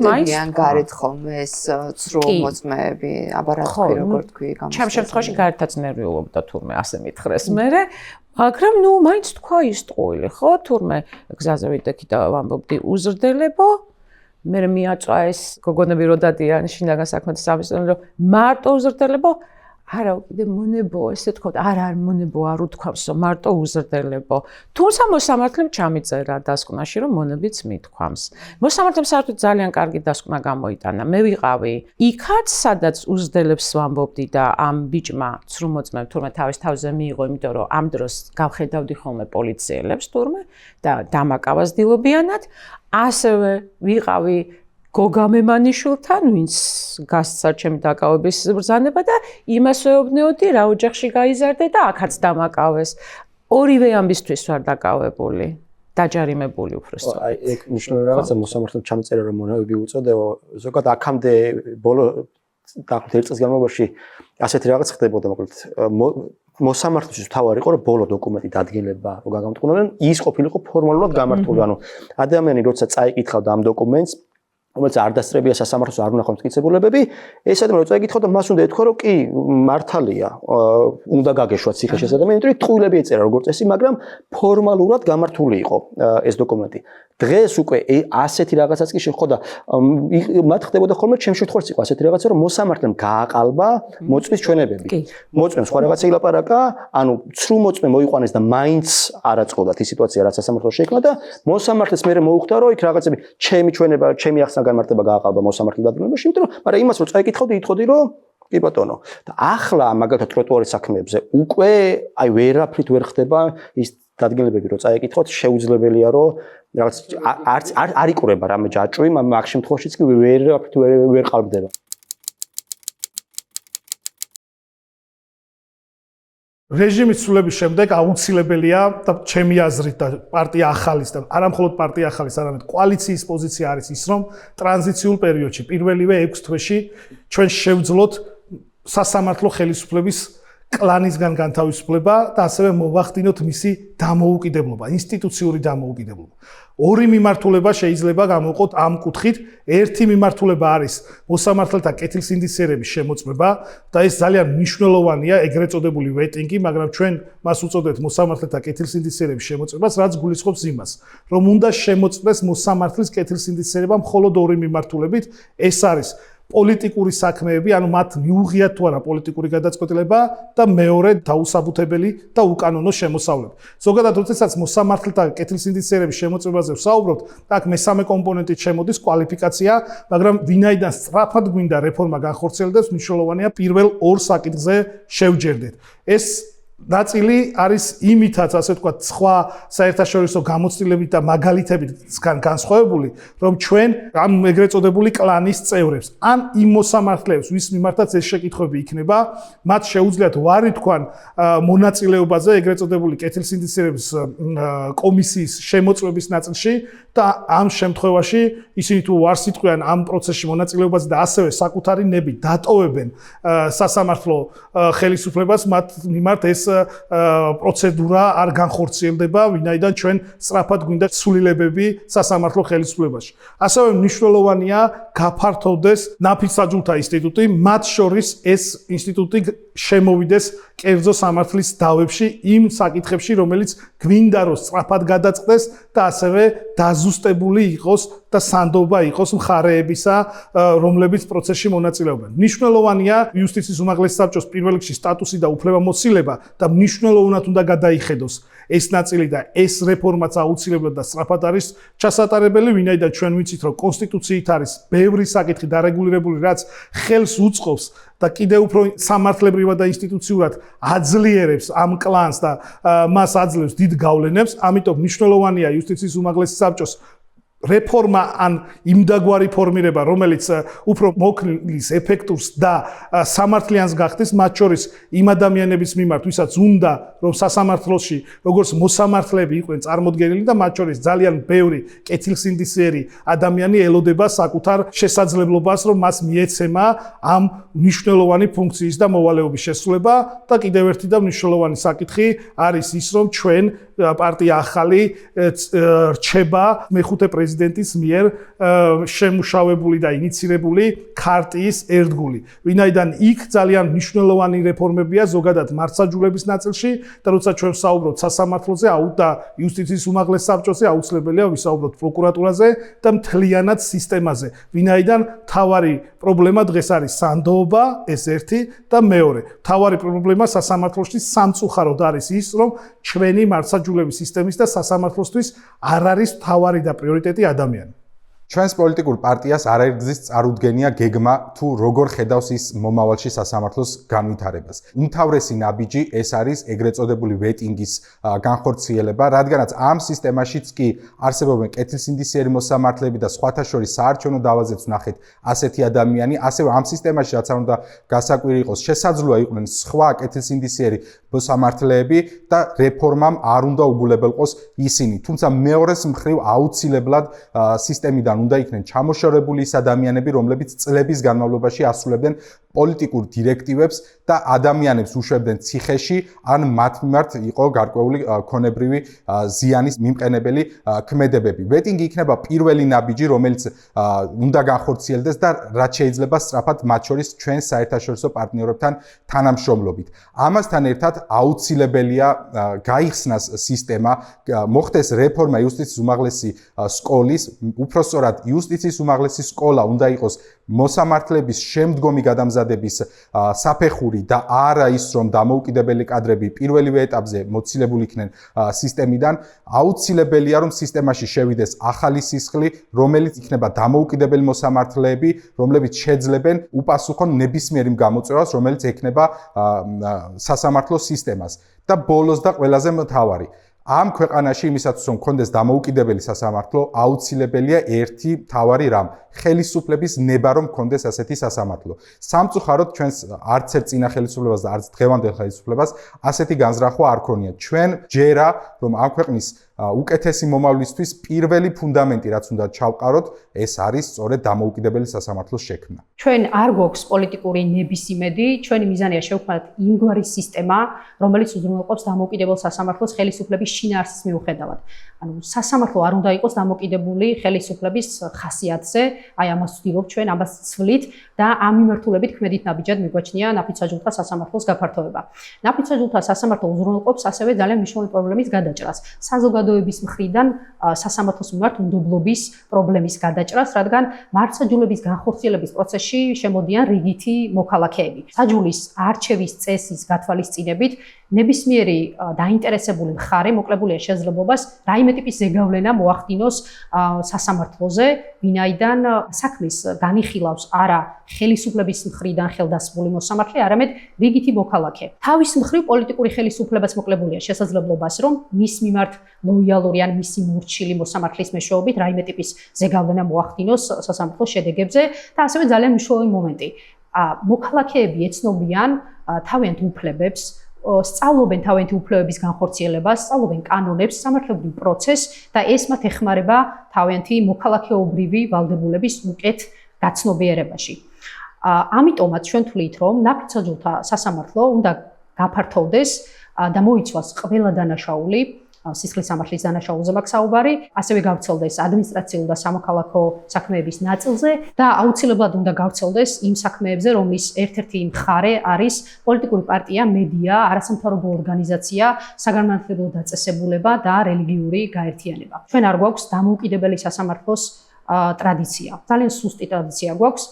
მაინც გარეთ ხოლმე ეს ცრუ მოწმეები აბა რა თქვი როგორ თქვი გამოსწორებული ჩემ შემთხვევაში გარეთაც ნერვიულობდა თურმე ასე მითხრეს მე მაგრამ ნუ მაინც თქვა ის ტყუილი ხო თურმე გზაზე ვიდექი და ვამბობდი უზრდებო მე მიაწვა ეს გოგონები რო დადიან შინაგან საქმეთა სამინისტროში რომ მარტო უზრდებო არა კიდე მონებო ესე თქო არა მონებო არ უთქვამსო მარტო უზრდებო თუმცა მოსამართლემ ჩამიწერა დასკვნაში რომ მონებიც მithქვამს მოსამართლემ საერთოდ ძალიან კარგი დასკვნა გამოიტანა მე ვიყავი იქაც სადაც უზრდელებს ვამბობდი და ამ ბიჭმა ცრუმოწმემ თურმე თავის თავზე მიიღო იმიტომ რომ ამ დროს გავხედავდი ხოლმე პოლიციელებს თურმე და დამაკავას დილობიანად ასევე ვიყავი გოგა მემანიშვილთან, ვინც გასცა ჩემი დაკავების ბრძანება და იმას ვეუბნეოდი, რა ოჯახში გაიზარდე და აქაც დამაკავეს. ორივე ამბისთვის ვარ დაკავებული, დაჯარიმებული უბრალოდ. აი, ეგ ნიშნავს რაღაცა მოსამართლემ ჩამწერა რომ მონავები უწოდეო, ზოგადად აქამდე ბოლო დაახლოებით 1 წლის განმავლობაში ასეთი რაღაც ხდებოდა, მოკლედ მოსამართლისთვის თავარი იყო რომ ბოლო დოკუმენტი დადგენილება რო გაგამტყუნებენ, ის ყოფილიყო ფორმალურად გამართული, ანუ ადამიანი როცა წაიკითხავდა ამ დოკუმენტს რომელიც არ დასწრებია სასამართლოს არ უნდა ხომ მტკიცებულებები, ეს ადამიანი როცა ეკითხავდა, მას უნდა ეთქვა, რომ კი, მართალია, უნდა გაგეშვათ ციხე-შესაძლებელია, იმიტომ რომ ტყუილები ეწერა როგორც წესი, მაგრამ ფორმალურად გამართული იყო ეს დოკუმენტი. დღეს უკვე ასეთი რაღაცაც კი შეხვდა და მათ ხდებოდა ხოლმე ჩემს შემთხვევაში იყო ასეთი რაღაცა, რომ მოსამართლემ გააყალბა მოწმის ჩვენებები. მოწმემ სხვა რაღაცა ილაპარაკა, ანუ ცრუ მოწმე მოიყვანეს და მაინც არ აწყობდათ ის სიტუაცია, რაც სასამართლოში შექმნა და მოსამართლეს მერე მოუხდა, რომ იქ რაღაცები ჩემი ჩვენება, ჩემი ახსნა განმარტება გააყალბა მოსამართლე დადგენილებაში, იმიტომ რომ მაგრამ იმას რო წაიკითხავდი, ითხოვდი რომ კი ბატონო. და ახლა მაგალითად ტროტუარის საქმეებზე უკვე აი ვერაფრით ვერ ხდება ის დადგენილებები რო წაიკითხავთ, შეუძლებელია რომ რაღაც არ იკურება რამე ჯაჭვი, მაგ შემთხვევაშიც კი ვერაფრით ვერ ყალბდება. რეჟიმის ცვლილების შემდეგ აუცილებელია და ჩემი აზრით და პარტია ახალის და არა მხოლოდ პარტია ახალის, არამედ კოალიციის პოზიცია არის ის, რომ ტრანზიციულ პერიოდში პირველივე 6 თვეში ჩვენ შევძლოთ სასამართლო ხელისუფლების კლანისგან განთავისუფლება და ასევე მოვახდინოთ მისი დამოუკიდებლობა, ინსტიტუციური დამოუკიდებლობა. ორი მიმართულება შეიძლება გამოვყოთ ამ კუთხით. ერთი მიმართულება არის მოსამართლეთა კეთილსინდისიერების შემოწმება და ეს ძალიან მნიშვნელოვანია, ეგრეთ წოდებული ვეტინგი, მაგრამ ჩვენ მას უწოდებთ მოსამართლეთა კეთილსინდისიერების შემოწმებას, რაც გულისხმობს იმას, რომ უნდა შემოწმდეს მოსამართლის კეთილსინდისიერება მხოლოდ ორი მიმართულებით, ეს არის პოლიტიკური საქმეები, ანუ მათ მიუღიათ თუ არა პოლიტიკური გადაწყვეტილება და მეორე დაუსაბუთებელი და უკანონო შემოსავლები. ზოგადად, როდესაც მოსამართლეთა კეთილსინდისიერების შემოწმებაზე ვსაუბრობთ, აქ მესამე კომპონენტით შემოდის კვალიფიკაცია, მაგრამ ვინაიდან სწრაფად გვინდა რეფორმა განხორციელდეს, მნიშვნელოვანია პირველ ორ საკითხზე შევჯერდეთ. ეს ნაწილი არის იმითაც, ასე ვთქვათ, სხვა საერთაშორისო გამოცდილებით და მაგალითებით განსხვავებული, რომ ჩვენ ამ ეგრეთ წოდებული კლანის წევრებს, ან იმ მოსამართლეებს, ვის მიმართაც ეს შეკითხვები იქნება, მათ შეუძლიათ ვარი თქვან მონაწილეობაზე ეგრეთ წოდებული კეთილსინდისიერების კომისიის შემოწმების ნაწილში და ამ შემთხვევაში ისინი თუ ვარს იტყვიან ამ პროცესში მონაწილეობაზე და ასევე საკუთარი ნებით დატოვებენ სასამართლო ხელისუფლებას, მათ მიმართ ეს პროცედურა არ განხორციელდება, ვინაიდან ჩვენ სწრაფად გვინდა ცვლილებები სასამართლო ხელისუფლებაში. ასევე მნიშვნელოვანია გაფართოვდეს ნაფიც საჯულთა ინსტიტუტი, მათ შორის ეს ინსტიტუტი შემოვიდეს კერძო სამართლის დავებში იმ საკითხებში, რომელიც გვინდა რომ სწრაფად გადაწყდეს და ასევე დაზუსტებული იყოს და სანდობა იყოს მხარეებისა, რომლებიც პროცესში მონაწილეობენ. მნიშვნელოვანია იუსტიციის უმაღლესი საბჭოს პირველ რიგში სტატუსი და უფლებამოსილება და მნიშვნელოვნად უნდა გადაიხედოს ეს ნაწილი და ეს რეფორმაც აუცილებლად და სწრაფად არის ჩასატარებელი, ვინაიდან ჩვენ ვიცით, რომ კონსტიტუციით არის ბევრი საკითხი დარეგულირებული, რაც ხელს უწყობს და კიდევ უფრო სამართლებრივად და ინსტიტუციურად აძლიერებს ამ კლანს და მას აძლევს დიდ გავლენებს, ამიტომ მნიშვნელოვანია იუსტიციის უმაღლესი საბჭოს რეფორმა ან იმდაგვარი ფორმირება, რომელიც უფრო მოქნილს ეფექტურს და სამართლიანს გახდეს, მათ შორის იმ ადამიანების მიმართ, ვისაც უნდა რომ სასამართლოში როგორც მოსამართლეები იყვნენ წარმოდგენილი და მათ შორის ძალიან ბევრი კეთილსინდისიერი ადამიანი ელოდება საკუთარ შესაძლებლობას, რომ მას მიეცემა ამ მნიშვნელოვანი ფუნქციის და მოვალეობის შესრულება და კიდევ ერთი და მნიშვნელოვანი საკითხი არის ის, რომ ჩვენ პარტია ახალი რჩება მეხუთე პრეზიდენტის მიერ შემუშავებული და ინიცირებული ქარტიის ერთგული. ვინაიდან იქ ძალიან მნიშვნელოვანი რეფორმებია ზოგადად მართლმსაჯულების ნაწილში და როცა ჩვენ ვსაუბრობთ სასამართლოზე და იუსტიციის უმაღლეს საბჭოზე, აუცილებელია ვისაუბროთ პროკურატურაზე და მთლიანად სისტემაზე. ვინაიდან მთავარი პრობლემა დღეს არის სანდოობა, ეს ერთი და მეორე. მთავარი პრობლემა სასამართლოში სამწუხაროდ არის ის, რომ ჩვენი მართლმსაჯულების სისტემის და სასამართლოსთვის არ არის მთავარი და პრიორიტეტი ადამიანი. ჩვენს პოლიტიკურ პარტიას არაერთგზის წარუდგენია გეგმა თუ როგორ ხედავს ის მომავალში სასამართლოს განვითარებას. უმთავრესი ნაბიჯი ეს არის ეგრეთ წოდებული ვეტინგის განხორციელება, რადგანაც ამ სისტემაშიც კი არსებობენ კეთილსინდისიერი მოსამართლეები და სხვათა შორის საარჩევნო დავაზეც ვნახეთ ასეთი ადამიანი, ასევე ამ სისტემაში რაც არ უნდა გასაკვირი იყოს, შესაძლოა იყვნენ სხვა კეთილსინდისიერი მოსამართლეები და რეფორმამ არ უნდა უგულებელყოს ისინი. თუმცა მეორეს მხრივ აუცილებლად სისტემიდან უნდა იქნენ ჩამოშორებული ის ადამიანები, რომლებიც წლების განმავლობაში ასრულებდნენ პოლიტიკურ დირექტივებს და ადამიანებს უშვებდნენ ციხეში, ან მათ მიმართ იყო გარკვეული ქონებრივი ზიანის მიმყენებელი ქმედებები. ვეტინგი იქნება პირველი ნაბიჯი, რომელიც უნდა განხორციელდეს და რაც შეიძლება სწრაფად მათ შორის ჩვენ საერთაშორისო პარტნიორებთან თანამშრომლობით. ამასთან ერთად აუცილებელია გაიხსნას სისტემა, მოხდეს რეფორმა იუსტიციის უმაღლესი სკოლის, უпроსწორად იუსტიციის უმაღლესი სკოლა უნდა იყოს მოსამართლეების შემდგომი გადამზადების საფეხური და არა ის, რომ დამოუკიდებელი კადრები პირველივე ეტაპზე მოცილებული იქნენ სისტემიდან. აუცილებელია, რომ სისტემაში შევიდეს ახალი სისხლი, რომელიც იქნება დამოუკიდებელი მოსამართლეები, რომლებიც შეძლებენ უპასუხონ ნებისმიერ იმ გამოწვევას, რომელიც ექნება სასამართლოს სისტემას. და ბოლოს და ყველაზე მთავარი, ამ ქვეყანაში იმისათვის რომ კონდეს დამოუკიდებელი სასამართლო, აუცილებელია ერთი მთავარი რამ, ხელისუფლების ნება რომ კონდეს ასეთი სასამართლო. სამწუხაროდ ჩვენს არც ერთ წინა ხელისუფლებას და არც დღევანდელ ხელისუფლებას ასეთი განზრახვა არ ქონია. ჩვენ ჯერა რომ ამ ქვეყნის უკეთესი მომავლისთვის პირველი ფუნდამენტი რაც უნდა ჩავყაროთ, ეს არის სწორედ დამოუკიდებელი სასამართლოს შექმნა. ჩვენ არ გვაქვს პოლიტიკური ნების იმედი, ჩვენი მიზანია შევქმნათ იმგვარი სისტემა, რომელიც უზრუნველყოფს დამოუკიდებელ სასამართლოს ხელისუფლების შინაარსის მიუხედავად. ანუ სასამართლო არ უნდა იყოს დამოუკიდებული ხელისუფლების ხასიათზე, აი ამას ვცდილობ ჩვენ, ამას ვცვლით და ამ მიმართულებით ქმედით ნაბიჯად მიგვაჩნია ნაფიცაჯულთა სასამართლოს გაფართოება. ნაფიცაჯულთა სასამართლო უზრუნველყოფს ასევე ძალიან მნიშვნელოვანი პრობლემის გადაჭრას. საზოგადოების მხრიდან სასამართლოს მიმართ უნდობლობის პრობლემის გადაჭრას, რადგან მართლმსაჯულების განხორციელების პროცესში შემოდიან რიგითი მოქალაქეები. საჯულის არჩევის წესის გათვალისწინებით ნებისმიერი დაინტერესებული მხარე მოკლებულია შესაძლებლობას რაიმე ტიპის ზეგავლენა მოახდინოს სასამართლოზე, ვინაიდან საქმის განიხილავს არა ხელისუფლების მხრიდან ხელდასმული მოსამართლე, არამედ რიგითი მოქალაქე. თავის მხრივ პოლიტიკური ხელისუფლებაც მოკლებულია შესაძლებლობას, რომ მის მიმართ ლოიალური ან მისი მორჩილი მოსამართლის მეშვეობით რაიმე ტიპის ზეგავლენა მოახდინოს სასამართლოს შედეგებზე და ასევე ძალიან მნიშვნელოვანი მომენტი. მოქალაქეები ეცნობიან თავიანთ უფლებებს, სწავლობენ თავიანთი უფლებების განხორციელებას, სწავლობენ კანონებს, სამართლებრივ პროცესს და ეს მათ ეხმარება თავიანთი მოქალაქეობრივი ვალდებულების უკეთ გაცნობიერებაში. ამიტომაც ჩვენ თვლით, რომ ნაფიცაჯულთა სასამართლო უნდა გაფართოვდეს და მოიცვას ყველა დანაშაული, სისხლის სამართლის დანაშაულზე მაქვს საუბარი, ასევე გავრცელდეს ადმინისტრაციულ და სამოქალაქო საქმეების ნაწილზე და აუცილებლად უნდა გავრცელდეს იმ საქმეებზე, რომლის ერთ-ერთი მხარე არის პოლიტიკური პარტია, მედია, არასამთავრობო ორგანიზაცია, საგანმანათლებლო დაწესებულება და რელიგიური გაერთიანება. ჩვენ არ გვაქვს დამოუკიდებელი სასამართლოს ტრადიცია. ძალიან სუსტი ტრადიცია გვაქვს.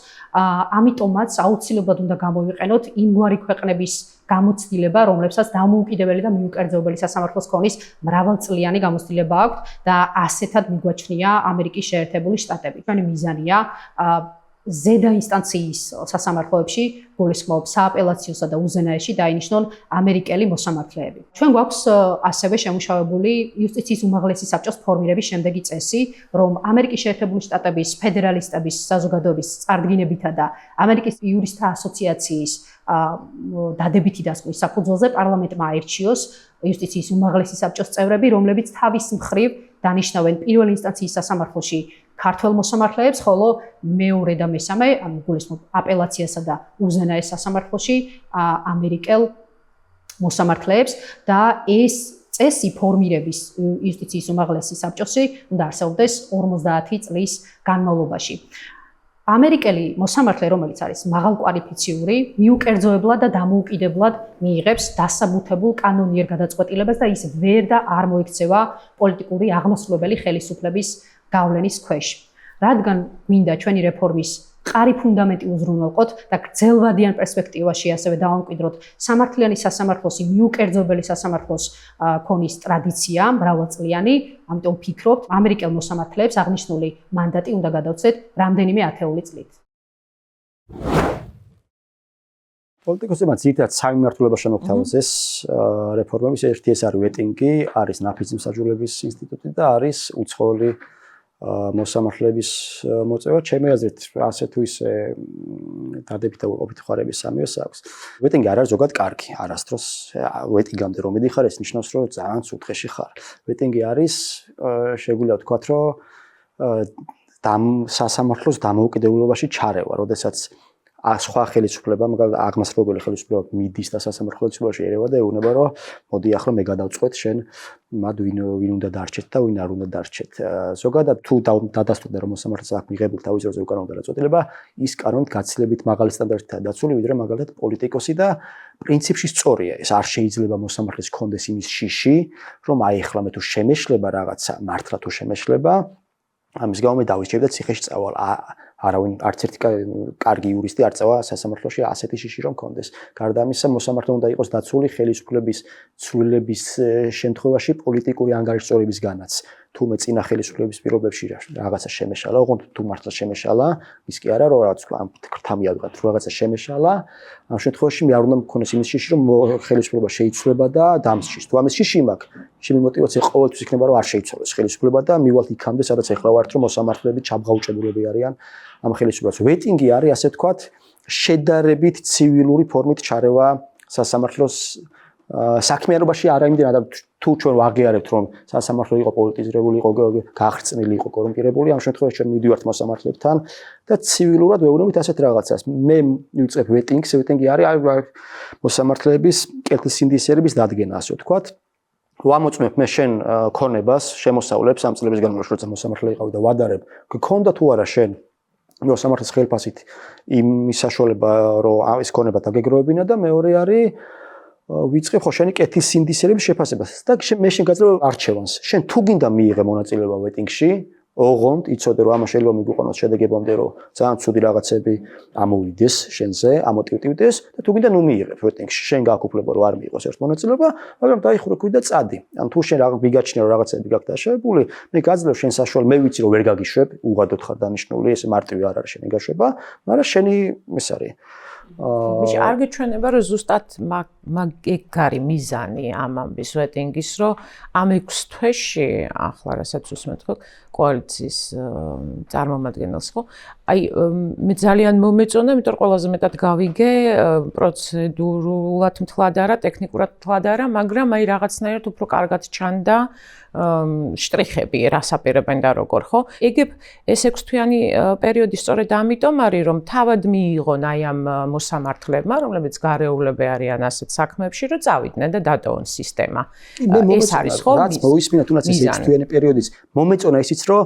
ამიტომაც აუცილებლად უნდა გამოვიყენოთ იმგვარი ქვეყნების გამოცდილება, რომლებსაც დამოუკიდებელი და მიუკერძოებელი სასამართლოს ქონის მრავალწლიანი გამოცდილება აქვთ და ასეთად მიგვაჩნია ამერიკის შეერთებული შტატები. ჩვენი მიზანია ზედა ინსტანციის სასამართლოებში გულისხმობ სააპელაციოსა და უზენაესში დაინიშნონ ამერიკელი მოსამართლეები. ჩვენ გვაქვს ასევე შემუშავებული იუსტიციის უმაღლესი საბჭოს ფორმირების შემდეგი წესი, რომ ამერიკის შეერთებული შტატების ფედერალისტების საზოგადოების წარდგინებითა და ამერიკის იურისტთა ასოციაციის დადებითი დასკვნის საფუძველზე პარლამენტმა აირჩიოს იუსტიციის უმაღლესი საბჭოს წევრები, რომლებიც თავის მხრივ დანიშნავენ პირველ ინსტანციის სასამართლოში ქართველ მოსამართლეებს, ხოლო მეორე და მესამე, ანუ გულისხმობ აპელაციასა და უზენაეს სასამართლოში ამერიკელ მოსამართლეებს და ეს წესი ფორმირების იუსტიციის უმაღლესი საბჭოში უნდა არსებობდეს 50 წლის განმავლობაში. ამერიკელი მოსამართლე, რომელიც არის მაღალკვალიფიციური, მიუკერძოებლად და დამოუკიდებლად მიიღებს დასაბუთებულ კანონიერ გადაწყვეტილებას და ის ვერ და არ მოიქცევა პოლიტიკური აღმასრულებელი ხელისუფლების გავლენის ქვეშ. რადგან გვინდა ჩვენი რეფორმის მყარი ფუნდამენტი უზრუნველყოთ და გრძელვადიან პერსპექტივაში ასევე დავამკვიდროთ სამართლიანი სასამართლოსი მიუკერძოებელი სასამართლოს ქონის ტრადიცია მრავალწლიანი, ამიტომ ვფიქრობთ, ამერიკელ მოსამართლეებს აღნიშნული მანდატი უნდა გადავცეთ რამდენიმე ათეული წლით. პოლიტიკოსებმა ძირითადად სამი მიმართულება შემოგთავაზეს რეფორმების. ერთი ეს არის ვეტინგი, არის ნაფიც მსაჯულების ინსტიტუტი და არის უცხოელი მოსამართლეების მოწევა. ჩემი აზრით, ასე თუ ისე დადებით და უყოფით ხარების სამიოს აქვს. ვეტინგი არ არის ზოგადად კარგი, არასდროს ვეტინგამდე რომ მიდიხარ, ეს ნიშნავს, რომ ძალიან სუთხეში ხარ. ვეტინგი არის, შეგვიძლია ვთქვათ, რომ სასამართლოს დამოუკიდებლობაში ჩარევა, როდესაც სხვა ხელისუფლება, მაგალითად აღმასრულებელი ხელისუფლება მიდის და სასამართლო ხელისუფლებაში ერევა და ეუბნება, რომ მოდი ახლა მე გადავწყვეტ შენ მათ ვინ უნდა დარჩეთ და ვინ არ უნდა დარჩეთ. ზოგადად თუ დადასტურდა რომ მოსამართლეს აქვს მიღებული თავის დროზე უკანონო გადაწყვეტილება, ის კანონით გაცილებით მაღალი სტანდარტითაა დაცული, ვიდრე მაგალითად პოლიტიკოსი და პრინციპში სწორია. ეს არ შეიძლება მოსამართლეს კონდეს იმის შიში, რომ აი ახლა მე თუ შემეშლება რაღაცა, მართლა თუ შემეშლება, ამის გამო მე დავისჭირდა ციხეში წავალ. არავინ არც ერთი კარგი იურისტი არ წავა სასამართლოში ასეთი შიში რომ კონდეს. გარდა ამისა, მოსამართლე უნდა იყოს დაცული ხელისუფლების ცვლილების შემთხვევაში პოლიტიკური ანგარიშწორებისგანაც. თუ მე წინა ხელისუფლების პირობებში რაღაცა შემეშალა, ოღონდ თუ მართლა შემეშალა, ის კი არა რომ რაღაც ქრთამია ვიღათ, რომ რაღაცა შემეშალა, ამ შემთხვევაში მე არ უნდა მქონდეს იმის შიში, რომ ხელისუფლება შეიცვლება და დამსჯის. თუ ამის შიში მაქვს, ჩემი мотиваცია ყოველთვის იქნება, რომ არ შეიცვალოს ხელისუფლება და მივალთ იქამდე, სადაც ეხლა ვართ, რომ მოსამართლეები ჩაბღაუჭებულები არიან ამ ხელისუფლებას. ვეტინგი არის, ასე ვთქვათ, შედარებით ცივილური ფორმით ჩარევა სასამართლოს საქმიანობაში არა იმდენად თუ ჩვენ ვაღიარებთ რომ სასამართლო იყო პოლიტიზირებული, იყო გახრწნილი, იყო კორუმპირებული, ამ შემთხვევაში ჩვენ მივდივართ მოსამართლებთან და ცივილურად ვეუბნებით ასეთ რაღაცას. მე ვიწყებ ვეტინგს, ვეტინგი არის მოსამართლეების კეთილ სინდისიერების დადგენა, ასე ვთქვათ. ვამოწმებ მე შენ ქონებას, შემოსავლებს ამ წლების განმავლობაში, როცა მოსამართლე იყავი და ვადარებ, გქონდა თუ არა შენ მოსამართლის ხელფასით იმის საშუალება, რომ ეს ქონება დაგეგროვებინა და მეორე არის ვიწყებ ხო შენი კეთის სინდისიერების შეფასებას და მე შენ გაძლევ არჩევანს. შენ თუ გინდა მიიღე მონაწილეობა ვეტინგში, ოღონდ იცოდე რომ ამას შეიძლება მიგვიყვანოს შედეგებამდე რომ ძალიან ცუდი რაღაცები ამოვიდეს შენზე, ამოტივტივდეს და თუ გინდა ნუ მიიღებ ვეტინგში. შენ გაქვს უფლება რომ არ მიიღოს ერთ მონაწილეობა, მაგრამ დაიხურე და წადი. ან თუ შენ ვიგაჩნია რომ რაღაცები გაქვს დაშავებული, მე გაძლევ შენ საშუალება, მე ვიცი რომ ვერ გაგიშვებ, უღადოდ ხარ დანიშნული, ეს მარტივი არ არის შენი გაშვება, მაგრამ შენი ეს არის მიშ არ გეჩვენება რომ ზუსტად ეგ არის მიზანი ამ ამბის ვეტინგის, რომ ამ 6 თვეში ახლა რასაც უსმენთ ხო კოალიციის წარმომადგენელს ხო აი მე ძალიან მომეწონა, იმიტომ რომ ყველაზე მეტად გავიგე პროცედურულად მთლად არა, ტექნიკურად მთლად არა, მაგრამ აი რაღაცნაირად უფრო კარგად ჩანდა შტრიხები რას აპირებენ და როგორ ხო ეგ ეს 6 თვიანი პერიოდი სწორედ ამიტომ არის რომ თავად მიიღონ აი ამ მოსამართლებმა, რომლებიც გარეულებე არიან ასეთ საქმეებში, რომ წავიდნენ და დატოვონ სისტემა. ეს არის ხო? რაც მოისმინა თუნდაც ეს ერთთვიანი პერიოდის მომეწონა ისიც, რომ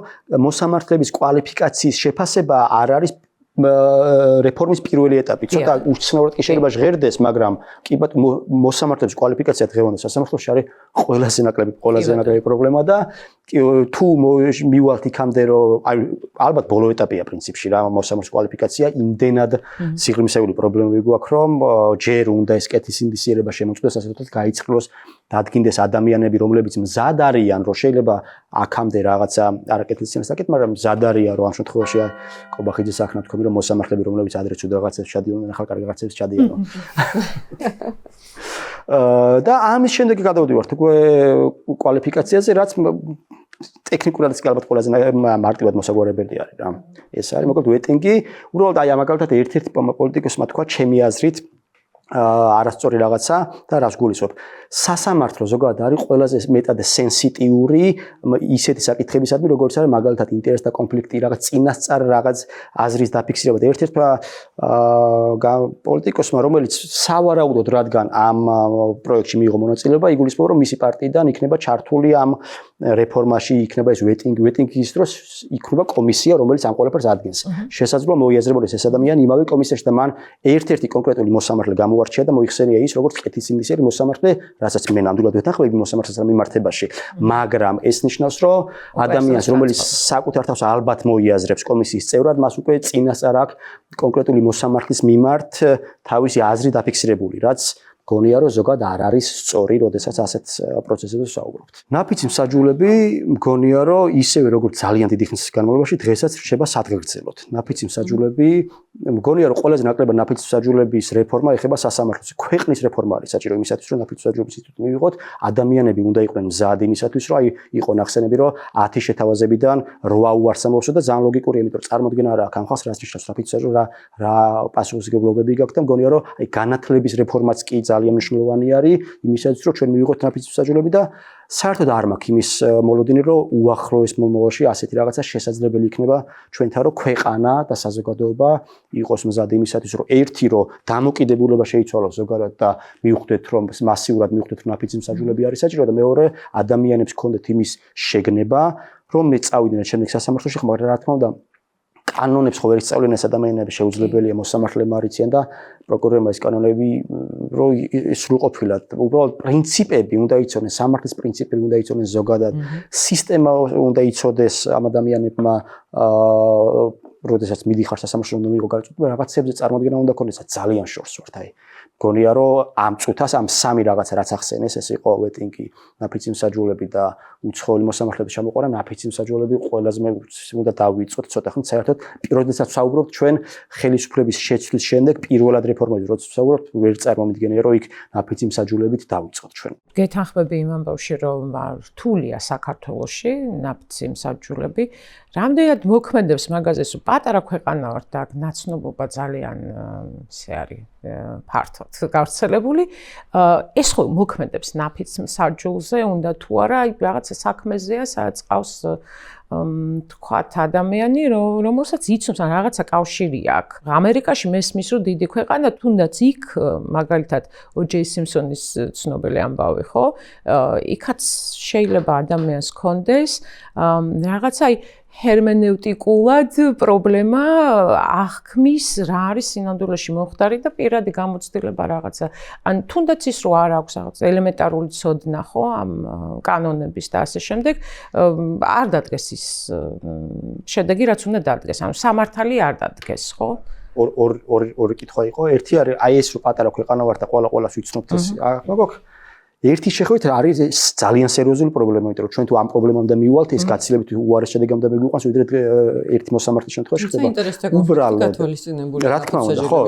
მოსამართლების კვალიფიკაციის შეფასება არ არის რეფორმის პირველი ეტაპი. ცოტა უცნაურად კი შეიძლება ჟღერდეს, მაგრამ კი ბატონო მოსამართლების კვალიფიკაცია დღევანდელ სასამართლოში არის ყველაზე ნაკლები პრობლემა და თუ მივალთ იქამდე რომ ალბათ ბოლო ეტაპია პრინციპში რა მოსამართლეს კვალიფიკაცია იმდენად სიღრმისეული პრობლემები გვაქვს რომ ჯერ უნდა ეს კეთილსინდისიერება შემოწმდეს ასე ვთქვათ გაიწყლოს დადგინდეს ადამიანები რომლებიც მზად არიან რომ შეიძლება აქამდე რაღაცა არაკეთილსინდისიერებას აკეთონ მაგრამ მზად არიან რომ ამ შემთხვევაში კობახიძის ახლა თქვი რომ მოსამართლეები რომლებიც ადრე თუ რაღაცებს ჩადიოდნენ ახლა კარგი რაღაცებს ჩადიოდნენ და ამის შემდეგ გადავდივართ უკვე კვალიფიკაციაზე რაც ტექნიკურად ის ალბათ ყველაზე მარტივად მოსაგვარებელი არის რა. ეს არის მოკლედ ვეტინგი, უბრალოდ აი მაგალითად ერთ-ერთი პოლიტიკოსმა თქვა ჩემი აზრით არასწორი რაღაცა და რას გულისხმობ. სასამართლო ზოგადად არის ყველაზე მეტად სენსიტიური ისეთი საკითხებისადმი, როგორც არის მაგალითად ინტერესთა კონფლიქტი, რაღაც წინასწარ რაღაც აზრის დაფიქსირება და ერთ-ერთმა პოლიტიკოსმა, რომელიც სავარაუდოდ რადგან ამ პროექტში მიიღო მონაწილეობა, იგულისხმება, რომ მისი პარტიიდან იქნება ჩართული ამ რეფორმაში, იქნება ეს ვეტინგის დროს იქნება კომისია, რომელიც ამ ყველაფერს ადგენს. შესაძლოა მოიაზრებოდეს ეს ადამიანი იმავე კომისიაში და მან ერთ-ერთი კონკრეტული მოსამართლე გამოარჩია და მოიხსენია ის, როგორც კეთილსინდისიერი მოსამართლე, რასაც მე ნამდვილად ვეთანხმები მოსამართლეს მიმართებაში, მაგრამ ეს ნიშნავს, რომ ადამიანს, რომელიც საკუთარ თავს ალბათ მოიაზრებს კომისიის წევრად, მას უკვე წინასწარ აქვს კონკრეტული მოსამართლის მიმართ თავისი აზრი დაფიქსირებული, რაც გონია რომ ზოგადად არ არის სწორი, როდესაც ასეთ პროცესებზე ვსაუბრობთ. ნაფიცი მსაჯულები მგონია რომ ისევე როგორც ძალიან დიდი ხნის განმავლობაში დღესაც რჩება სადგეგრძელოდ. ნაფიცი მსაჯულები მგონია რომ ყველაზე ნაკლებად ნაფიცი მსაჯულების რეფორმა ეხება სასამართლოს. ქვეყნის რეფორმა არის საჭირო იმისათვის რომ ნაფიცი მსაჯულების ინსტიტუტი მივიღოთ, ადამიანები უნდა იყვნენ მზად იმისათვის რომ აი იყო ნახსენები რომ 10 შეთავაზებიდან 8 უარსამოვსო და ძალიან ლოგიკურია, იმიტომ რომ წარმოდგენა არა აქვს ამ ხალხს რაც ნიშნავს ნაფიცი მსაჯული რა პასუხისმგებლობები გაქვს და მგონია რომ აი განათლების რეფორმაც კი ძალიან მნიშვნელოვანი არის იმისათვის რომ ჩვენ მივიღოთ ნაფიცი მსაჯულები და საერთოდ არ მაქვს იმის მოლოდინი რომ უახლოეს მომავალში ასეთი რაღაცა შესაძლებელი იქნება ჩვენთან რომ ქვეყანა და საზოგადოება იყოს მზად იმისათვის რომ ერთი რომ დამოკიდებულება შეიცვალოს ზოგადად და მივხვდეთ რომ მასიურად მივხვდეთ რომ ნაფიცი მსაჯულები არის საჭირო და მეორე ადამიანებს ჰქონდეთ იმის შეგნება რომ წავიდნენ შემდეგ სასამართლოში მაგრამ რა თქმა უნდა კანონებს ხო ვერ ისწავლენ ეს ადამიანები შეუძლებელია მოსამართლემა არიციან და პროკურორმა ეს კანონები რო სრულყოფილად უბრალოდ პრინციპები უნდა იცოდნენ სამართლის პრინციპები უნდა იცოდნენ ზოგადად სისტემა უნდა იცოდეს ამ ადამიანებმა როდესაც მიდიხარ სასამართლოში უნდა მიიღო გარკვეული რაღაცებზე წარმოდგენა უნდა ქონდეს ძალიან შორს ვართ აი გონია რომ ამ წუთას ამ სამი რაღაცა რაც ახსენეს ეს იყო ვეტინგი ნაფიცი მსაჯულები და უცხოელი მოსამართლეების ჩამოყვანა ნაფიცი მსაჯულები ყველაზე უნდა დავიწყოთ ცოტა ხნით საერთოდ როდესაც ვსაუბრობთ ჩვენ ხელისუფლების შეცვლის შემდეგ პირველად რეფორმები როდესაც ვსაუბრობთ ვერ წარმომიდგენია რომ იქ ნაფიცი მსაჯულებით დავიწყოთ ჩვენ გეთანხმები იმ ამბავში რომ რთულია საქართველოში ნაფიცი მსაჯულები რამდენად მოქმედებს მაგაზე სულ პატარა ქვეყანა ვართ და ნაცნობობა ძალიან ისე არის ფართოდ გავრცელებული ეს ხო მოქმედებს ნაფიც მსაჯულზე უნდა თუ არა აი რაღაცა საქმეზეა სადაც ყავს თქვათ ადამიანი რომელსაც იცნობს ან რაღაცა კავშირი აქვს ამერიკაში მესმის რომ დიდი ქვეყანა თუნდაც იქ მაგალითად O.J. Simpson-ის ცნობილი ამბავი ხო იქაც შეიძლება ადამიანს ჰქონდეს რაღაცა აი ჰერმენევტიკულად პრობლემა აღქმის რა არის სინამდვილეში მომხდარი და პირადი გამოცდილება რაღაცა ან თუნდაც ის რო არ აქვს რაღაც ელემენტარული ცოდნა ხო ამ კანონების და ასე შემდეგ არ დადგეს ის შედეგი რაც უნდა დადგეს ანუ სამართალი არ დადგეს ხო ორი კითხვა იყო ერთი არის აი ეს რო პატარა ქვეყანა ვარ და ყველას ვიცნობთ ეს მაგოქ ერთი შეხედვით არის ძალიან სერიოზული პრობლემა, იმიტომ რომ ჩვენ თუ ამ პრობლემამდე მივვალთ, ეს გაცილებით უარეს შედეგამდე მიგვიყვანს, ვიდრე ერთი მოსამართლის შემთხვევაში ხდება. უბრალოდ გათვალისწინებული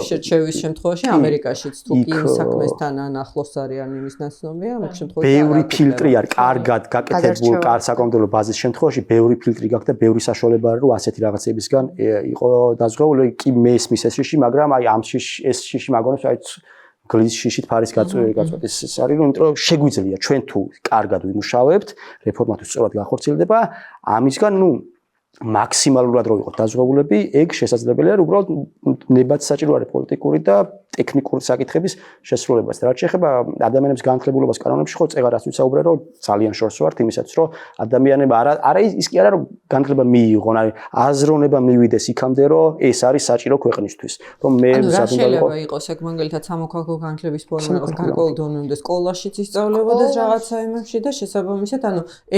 შერჩევის შემთხვევაში ამერიკაშიც თუ კი იმ საქმესთან ან ახლოს არიან იმის ნაცნობია, ამ შემთხვევაში ბევრი ფილტრი არის, კარგად გაკეთებულ, საკანონმდებლო ბაზის შემთხვევაში ბევრი ფილტრი გაქვს და ბევრი საშუალება არის, რომ ასეთი რაღაცებისგან იყო დაზღვეული, კი მე ესმის ეს შიში, მაგრამ აი ამ ეს შიში მაგონებს აი გლის შიშით ფარის გაწყვეტის ეს არის რომ იმიტომ შეგვიძლია ჩვენ თუ კარგად ვიმუშავებთ რეფორმა თუ სწორად განხორციელდება ამისგან ნუ მაქსიმალურად რო იყოს დაზღვეულები, ეგ შესაძლებელია უბრალოდ ნებად საჭირო არის პოლიტიკური და ტექნიკური საკითხების შესრულებას. რაც შეეხება ადამიანების განხლებულებას კანონებში, ხო წეღარას ვისაუბრე, რომ ძალიან შორს ვართ იმისაც, რომ ადამიანები არა ის კი არა რომ განხლება მიიღონ, არის აზროვნება მივიდეს იქამდე, რომ ეს არის საჭირო ქვეყნისთვის. რომ მე შეიძლება იყოს ეგ მაგალითად სამოქალაქო განხლების ფორმა იყოს გარკვეულ დონემდე სკოლაშიც ისწავლებოდეს რაღაცა იმებში და შესაბამისად,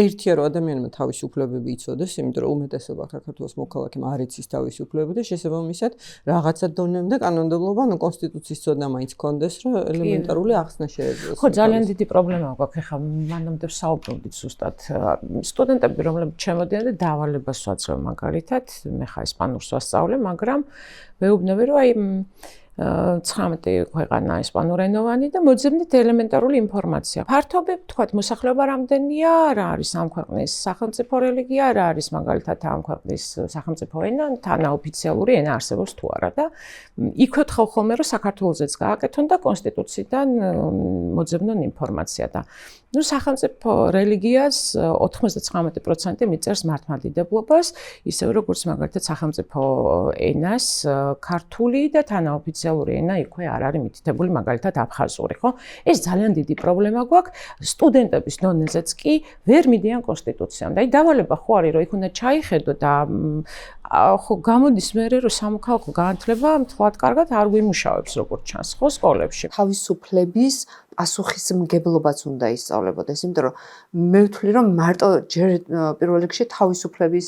ერთია რომ ადამიანმა თავისი უფლებები იცოდეს, იმიტომ რომ უმეტესობა საქართველოს მოქალაქემ არ იცის თავისი უფლებები და შესაბამისად რაღაცა დონემდე კანონმდებლობა, კონსტიტუციის ცოდნა მაინც კონდეს, რომ ელემენტარული ახსნა შეეძლოს. ხო, ძალიან დიდი პრობლემა გვაქვს ახლა მანამდე ვსაუბრობდით ზუსტად სტუდენტები, რომლებიც ჩემოდიან და დავალებას ვაძლევ მაგალითად, მე ხა ესპანურს ვასწავლე, მაგრამ მეუბნები რომ აი 19 ქვეყანა ესპანურენოვანი და მოძებნით ელემენტარული ინფორმაცია. ფართობი თქვათ მოსახლეობა რამდენია, რა არის ამ ქვეყნის სახელმწიფო რელიგია, რა არის მაგალითად ამ ქვეყნის სახელმწიფო ენა, თანაოფიციალური ენა არსებობს თუ არა და იქ ვეთხოვ ხოლმე რომ საქართველოსაც გააკეთონ და კონსტიტუციიდან მოძებნონ ინფორმაცია და ნუ სახელმწიფო რელიგიას 99% მიწერს მართლმადიდებლობას, ისევ როგორც მაგალითად სახელმწიფო ენას ქართული და თანაოფიციალური ენა იქვე არ არის მითითებული მაგალითად აფხაზური, ხო? ეს ძალიან დიდი პრობლემა გვაქვს სტუდენტების დონეზეც კი ვერ მიდიან კონსტიტუციამდე. აი დავალება ხო არის რომ იქ უნდა ჩაიხედო და ხო გამოდის მერე რომ სამოქალაქო განათლება თქვათ კარგად არ გვიმუშავებს როგორც ჩანს ხო სკოლებში. თავისუფლების პასუხისმგებლობაც უნდა ისწავლებოდეს, იმიტომ რომ მე ვთვლი რომ მარტო ჯერ პირველ რიგში თავისუფლების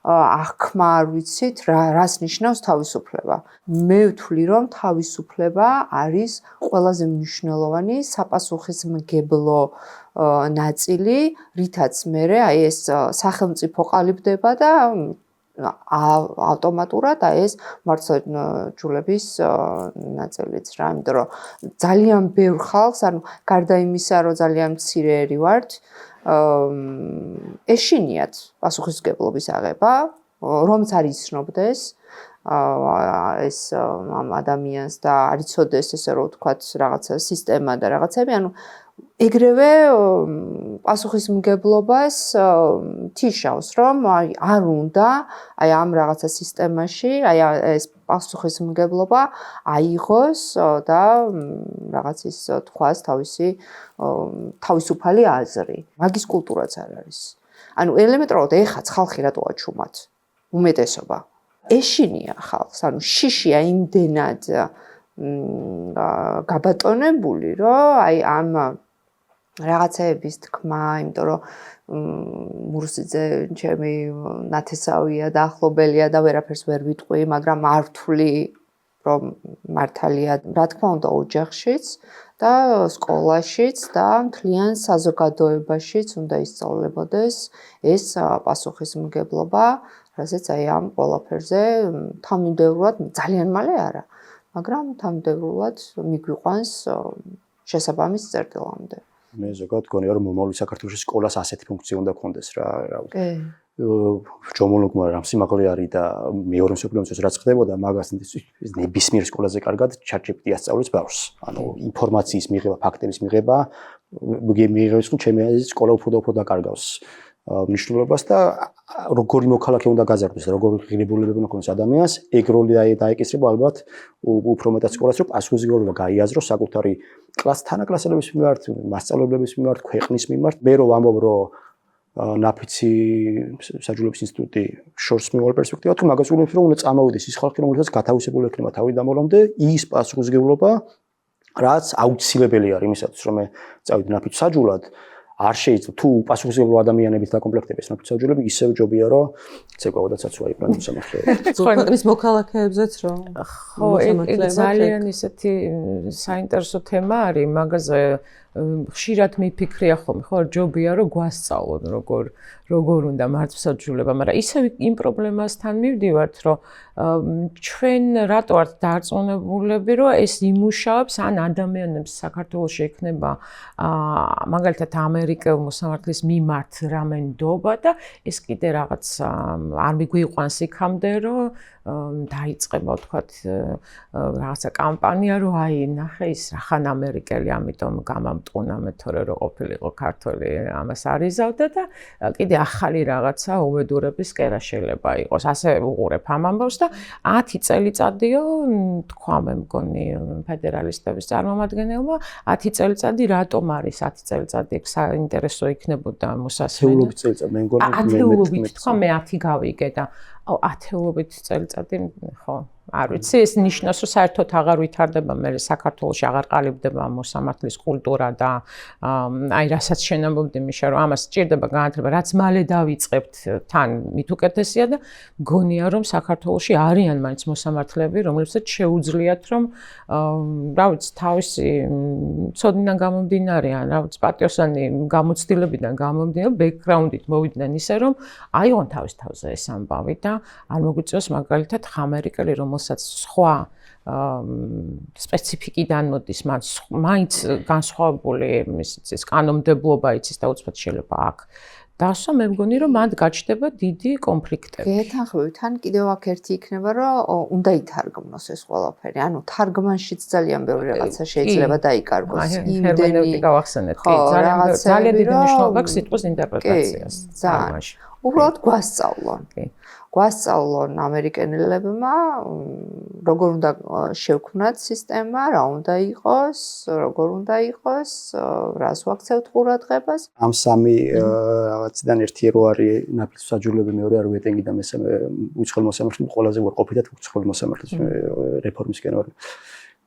აღქმა არ ვიცით რას ნიშნავს თავისუფლება. მე ვთვლი რომ თავისუფლება არის ყველაზე მნიშვნელოვანი საპასუხისმგებლო ნაწილი, რითაც მე აი ეს სახელმწიფო ყალიბდება და ავტომატურად ეს მართლმსაჯულების ნაწილიც რა, იმიტომ რომ ძალიან ბევრ ხალხს, გარდა იმისა, რომ ძალიან მცირე ერი ვართ, ეშინიათ პასუხისმგებლობის აღება, რომც არ იცნობდეს ეს ამ ადამიანს და არ იცოდეს ესე რომ ვთქვათ რაღაცა სისტემა და რაღაცები, ეგრევე პასუხისმგებლობას თიშავს, რომ არ უნდა აი ამ რაღაცა სისტემაში, აი ეს პასუხისმგებლობა აიღოს და რაღაც ის თქვას თავისუფალი აზრი. მაგის კულტურაც არ არის. ელემენტარულად ეხაც ხალხი რატო აჩუმათ? უმეტესობა. ეშინია ხალხს, შიშია იმდენად გაბატონებული, რომ აი ამ რაღაცეების თქმა, იმიტომ რომ მურსიძე ჩემი ნათესავია და ახლობელია და ვერაფერს ვერ ვიტყვი, მაგრამ არ ვთვლი რომ მართალია, რა თქმა უნდა, ოჯახშიც და სკოლაშიც და მთლიან საზოგადოებაშიც უნდა ისწავლებოდეს ეს პასუხისმგებლობა, რასაც აი ამ ყველაფერზე თანმიმდევრულად ძალიან მალე არა, მაგრამ თანმიმდევრულად მიგვიყვანს შესაბამის წერტილამდე. მე ზოგადად გონია რომ მომავალი საქართველოს სკოლას ასეთი ფუნქცია უნდა ქონდეს რა ვიცი. ჯომოლოგმა რამ სიმაღლე არის და მეორე მსოფლიო ომის რაც ხდებოდა მაგას ნებისმიერ სკოლაზე კარგად ChatGPT ასწავლის ბავშვს. ინფორმაციის მიღება, ფაქტების მიღება, მიიღებს თუ ჩემი აზრით სკოლა უფრო დაკარგავს მნიშვნელობას და როგორი მოქალაქე უნდა გაზარდოს და როგორი ღირებულებები უნდა ქონდეს ადამიანს, ეგ როლი დაეკისრება ალბათ უფრო მეტად სკოლას, რომ პასუხისმგებლობა გაიაზროს საკუთარი თანაკლასელების მიმართ, მასწავლებლების მიმართ, ქვეყნის მიმართ. მე რომ ვამბობ, რომ ნაფიცი საჯულების ინსტიტუტი შორს მივარ პერსპექტივა, თუ მაგას ვუყურებ, რომ უნდა წამოვიდეს ის ხალხი, რომელსაც გათავისებული ექნება თავიდან ბოლომდე, ის პასუხისმგებლობა, რაც აუცილებელი არის იმისათვის, რომ მე წავიდე ნაფიც საჯულად. არ შეიძლება თუ პასუხისმგებლო ადამიანებით დაკომპლექტების ნაფიცაჯულები ისევ ჯობია რომ ცეკვავდაც აცვა იყვნენ მოსამართლეები. ქვეყნის მოქალაქეებზეც რომ ხო, ეგ ძალიან ისეთი საინტერესო თემა არის, მაგაზე ხშირად მიფიქრია ხოლმე, ხო, ჯობია რომ გვასწავლონ როგორ უნდა მართლმსაჯულება, მაგრამ ისევ იმ პრობლემასთან მივდივართ, რომ ჩვენ რატო ვართ დარწმუნებულები, რომ ეს იმუშავებს ან ადამიანებს საქართველოში ექნება მაგალითად ამერიკელ მოსამართლის მიმართ რამე ნდობა და ეს კიდე რაღაც არ მიგვიყვანს იქამდე, რომ დაიწყება ვთქვათ რაღაცა კამპანია, რომ აი ნახე ის რახან ამერიკელი, ამიტომ გამამტყუნა მე თორე რომ ყოფილიყო ქართველი ამას არიზავდა და კიდე ახალი რაღაცა უბედურების კერა შეიძლება იყოს. ასე უყურებ ამ ამბავს და 10 წელიწადიო თქვა მე მგონი ფედერალისტების წარმომადგენელმა 10 წელიწადი რატომ არის 10 წელიწადი საინტერესო იქნებოდა მოსასმენად. ათეულობით წელიწად მე მგონი ათეულობით თქვა მე 10 გავიგე და ათეულობით წელიწადი ხო არ ვიცი ეს ნიშნავს რომ საერთოდ აღარ ვითარდება მე საქართველოში აღარ ყალიბდება მოსამართლის კულტურა და აი რასაც შენ ამბობდი მიშა რომ ამას სჭირდება განათლება რაც მალე დავიწყებთ თან მით უკეთესია და მგონია რომ საქართველოში არიან მაინც მოსამართლეები რომლებსაც შეუძლიათ რომ რა ვიცი თავისი ცოდნიდან გამომდინარე ან რა ვიცი პატიოსანი გამოცდილებიდან გამომდინარე ბექგრაუნდით მოვიდნენ ისე რომ აიღონ თავის თავზე ეს ამბავი და არ მოგვიწევს მაგალითად ამერიკელი რომელსაც სხვა სპეციფიკიდან მოდის მაინც განსხვავებული ის კანონმდებლობა იცის და უცბად შეიძლება აქ დასვა მე მგონი რომ მათ გაჩნდება დიდი კონფლიქტები. გეთანხმებით, თან კიდევ აქ ერთი იქნება რომ უნდა ითარგმნოს ეს ყველაფერი. ანუ თარგმანშიც ძალიან ბევრი რაღაცა შეიძლება დაიკარგოს. იმდენი გავახსენეთ, კი, ძალიან დიდი მნიშვნელობა აქვს სიტყვის ინტერპრეტაციას. თარგმანში. უბრალოდ გვასწავლონ. გვასწავლონ ამერიკელებმა როგორ უნდა შევქმნათ სისტემა, რა უნდა იყოს, როგორ უნდა იყოს, რას ვაქცევთ ყურადღებას. ამ სამი რაღაციდან ერთი რო არის ნაფიც საჯულები, მეორე არის ვეტინგი და მესამე უცხოელ მოსამართლეებს ყველაზე უარყოფითად უცხოელ მოსამართლეებს რეფორმისკენ ვარ.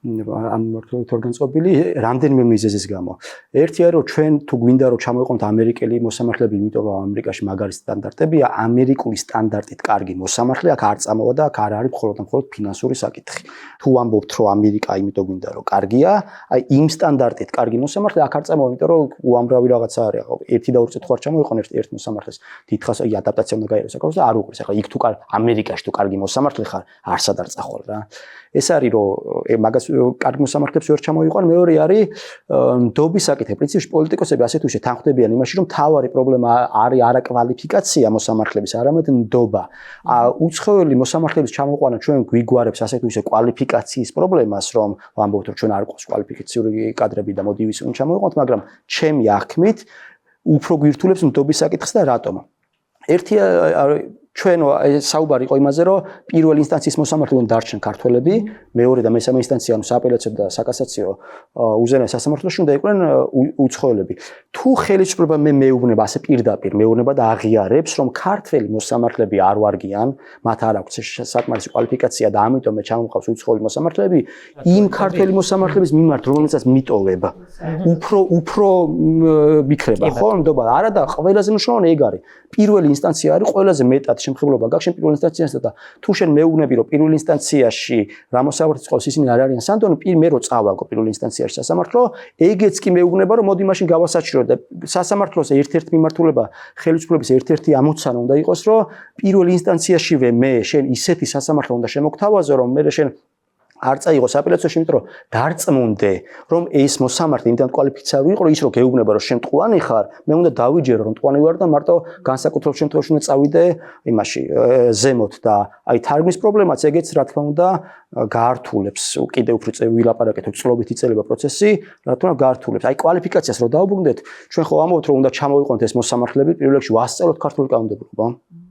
ამ მართლობითი ორგანიზებული რამდენიმე მიზეზის გამო. ერთი არის რომ ჩვენ თუ გვინდა რომ ჩამოვიყვანოთ ამერიკელი მოსამართლეები, იმიტომ რომ ამერიკაში მაგარი სტანდარტებია, ამერიკული სტანდარტით კარგი მოსამართლე აქ არ წამოვა და აქ არ არის მხოლოდ ფინანსური საკითხი. თუ ამბობთ რომ ამერიკა იმიტომ გვინდა რომ კარგია, აი იმ სტანდარტით კარგი მოსამართლე აქ არ წამოვა, იმიტომ რომ უამრავი რაღაცა არის. ერთი და ორი წუთი ხარ ჩამოვიყონ ერთ მოსამართლეს, დიდხანს აი ადაპტაცია უნდა გაიაროს საქართველოს და არ უყურს. ახლა იქ თუ ამერიკაში თუ კარგი მოსამართლე ხარ, არსად არ წახვალ რა. ეს არის რომ მაგას კარგი მოსამართლეებს ვერ ჩამოიყვან, მეორე არის ნდობის საკითხი. პრინციპში პოლიტიკოსები ასეთ უშე თანხმდებიან იმაში, რომ თავარი პრობლემა არის არა კვალიფიკაცია მოსამართლების, არამედ ნდობა. უცხოელი მოსამართლების ჩამოყვანა ჩვენ გვიგვარებს ასეთ უშე კვალიფიკაციის პრობლემას, რომ ვამბობთ რომ ჩვენ არ გვყავს კვალიფიციური კადრები და მოდი ვისუნ ჩამოვიყვანოთ, მაგრამ ჩემი აღქმით უფრო გვირთულებს ნდობის საკითხს და რატომ? ერთი ჩვენ საუბარი იყო იმაზე, რომ პირველ ინსტანციის მოსამართლე უნდა დარჩენ ქართველები, მეორე და მესამე ინსტანცია, ანუ სააპელაციო და საკასაციო უზენაეს სასამართლოში უნდა იყვნენ უცხოელები. თუ ხელისუფლება მეუბნება ასე პირდაპირ მეუბნება და აღიარებს, რომ ქართველი მოსამართლეები არ ვარგიან, მათ არ აქვს საკმარისი კვალიფიკაცია და ამიტომ მე ჩამოვყავს უცხოელი მოსამართლეები, იმ ქართველი მოსამართლეების მიმართ, რომელსაც მიტოვებ, უფრო მიქრება, ხო? ნდობა არა და ყველაზე მნიშვნელოვანი ეგ არის. პირველი ინსტანცია არის ყველაზე მეტად შემხებლობა გაქვს შენ პირველ ინსტანციასა და თუ შენ მეუბნები რომ პირველ ინსტანციაში რა მოსამართლეც ყავს ისინი არ არიან სანდონი მე რო წავაგო პირველ ინსტანციაში სასამართლო ეგეც კი მეუბნება რომ მოდი მაშინ გავასაჩირო და სასამართლოს ერთ-ერთი მიმართულება ხელისუფლების ერთ-ერთი ამოცანა უნდა იყოს რომ პირველ ინსტანციაშივე მე შენ ისეთი სასამართლო უნდა შემოგთავაზო რომ მე შენ არ წაიღოს აპელაციაში, იმიტომ რომ დარწმუნდე, რომ ეს მოსამართლე იმდან კვალიფიცირებული იყო, რომ ის რომ გეუბნება, რომ შენ მტყუანი ხარ, მე უნდა დავიჯერო, რომ მტყუანი ვარ და მარტო განსაკუთრებულ შემთხვევაში უნდა წავიდე იმაში ზემოთ და აი თარგმნის პრობლემაც ეგეც რა თქმა უნდა გაართულებს, კიდევ უფრო ვილაპარაკეთ, უწყლობით იწელება პროცესი, რა თქმა უნდა გაართულებს. აი კვალიფიკაციას რო დაუბრუნდეთ, ჩვენ ხო ამბობთ, რომ უნდა ჩამოვიყვანოთ ეს მოსამართლეები, პირველ რიგში ვასწავლოთ ქართული კანონმდებლობა.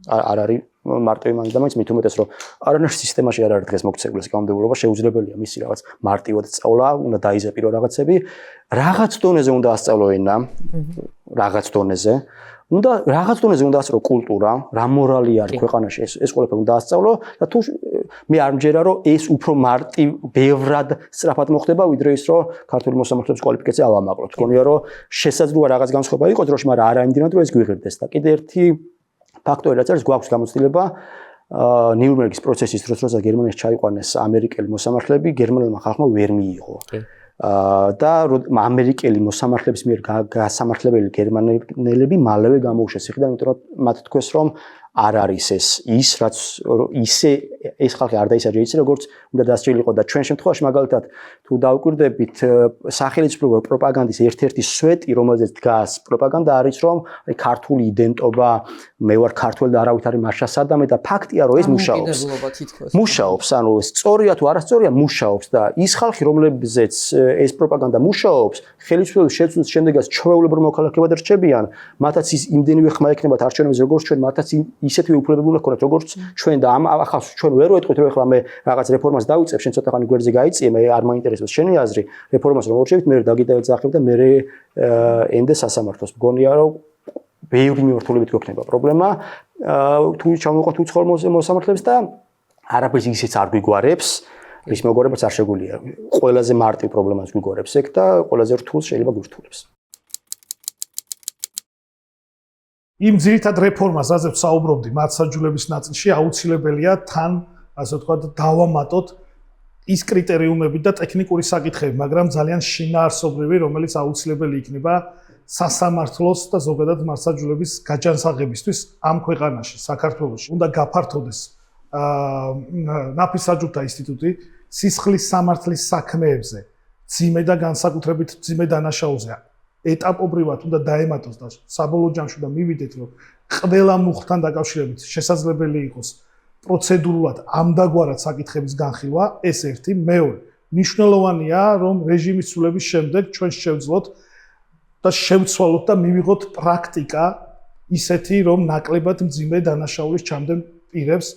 არ არის მარტო იმანი და მაინც მით უმეტეს რომ არანაირ სისტემაში არ არის დღეს მოქცეული ეს კანონმდებლობა შეუძლებელია მისი რაღაც მარტივად სწავლა უნდა დაიზეპირო რაღაცები რაღაც დონეზე უნდა ასწავლო ენა რაღაც დონეზე უნდა რაღაც დონეზე უნდა ასწავლო კულტურა რა მორალი არის ქვეყანაში ეს ყველაფერი უნდა ასწავლო და თუ მე არ მჯერა რომ ეს უფრო მარტივ ბევრად სწრაფად მოხდება ვიდრე ის რომ ქართული მოსამართლეების კვალიფიკაცია ავამაყროთ გონია რომ შესაძლოა რაღაც განსხვავება იყოს დროში მაგრამ არ აიმდინოთ რომ ეს გვიღებდეს და კიდე ერთი ფაქტორი რაც არის გვაქვს გამოცდილება ნიურნბერგის პროცესის დროს როცა გერმანიაში ჩაიყვანეს ამერიკელი მოსამართლეები გერმანელმა ხალხმა ვერ მიიღო და ამერიკელი მოსამართლეების მიერ გასამართლებელი გერმანელები მალევე გამოუშვეს იქიდან იმიტომ რომ მათ თქვეს რომ არ არის ის რაც ისე ეს ხალხი არ დაისაჯა ისე როგორც უნდა დასჭილიყო და ჩვენ შემთხვევაში მაგალითად თუ დავკვირდებით სახელმწიფო პროპაგანდის ერთ-ერთი სვეტი რომელზეც დგას პროპაგანდა არის რომ ქართული იდენტობა მე ვარ ქართველი და არავით არის მას შესაძამე და ფაქტია რომ ეს მუშაობს ანუ სწორია თუ არასწორია მუშაობს და ის ხალხი რომლებზეც ეს პროპაგანდა მუშაობს ხელისუფლების შეცვლის შემდეგაც ჩვეულებრივ მოქალაქეებად რჩებიან მათაც ის იმდენივე ხმა ექნებათ არჩევნებზე როგორც ჩვენ მათაც ისეთივე უფლებები უნდა ქონათ როგორც ჩვენ და ამ ახალს ჩვენ ვერ ვეტყვით რომ ეხლა მე რაღაც რეფორმას დავიწყებ შენ ცოტა ხანი გვერდზე გაიწიე მე არ მაინტერესებს შენი აზრი რეფორმას რომ ვორჩევით მე დაგიდაეძახებ და მე ენდე სასამართლოს მგონია რომ ბევრი მიმართულებით გვექნება პრობლემა თუ ჩამოვყოთ უცხოელ მოსამართლეებს და არაფერს ისიც არ გვიგوارებს ის მოგორებაც არ შეგვიძლია ყველაზე მარტივ პრობლემას გვიგوارებს ეგ და ყველაზე რთულს შეიძლება გვირთულებს იმ ძირითად რეფორმას, რაზეც საუბრობდი მართლმსაჯულების ნაწილში, აუცილებელია თან, ასე ვთქვათ, დავამატოთ ის კრიტერიუმები და ტექნიკური საკითხები, მაგრამ ძალიან შინაარსობრივი, რომელიც აუცილებელი იქნება სასამართლოს და ზოგადად მართლმსაჯულების გაჯანსაღებისთვის ამ ქვეყანაში, საქართველოში. უნდა გაფართოდეს ნაფისსაჯულთა ინსტიტუტი სისხლის სამართლის საქმეებზე, ძიმე და განსაკუთრებით ძიმე დანაშაულზე. ეტაპობრივად უნდა დაემატოს და საბოლოო ჯამში და მივიდეთ რომ ყველა მუხტთან დაკავშირებით შესაძლებელი იყოს პროცედურულად ამდაგვარად საკითხების განხილვა ეს ერთი მეორე მნიშვნელოვანია რომ რეჟიმის ცვლილების შემდეგ ჩვენ შევძლოთ და შევცვალოთ და მივიღოთ პრაქტიკა ისეთი რომ ნაკლებად მძიმე დანაშაულის ჩამდენ პირებს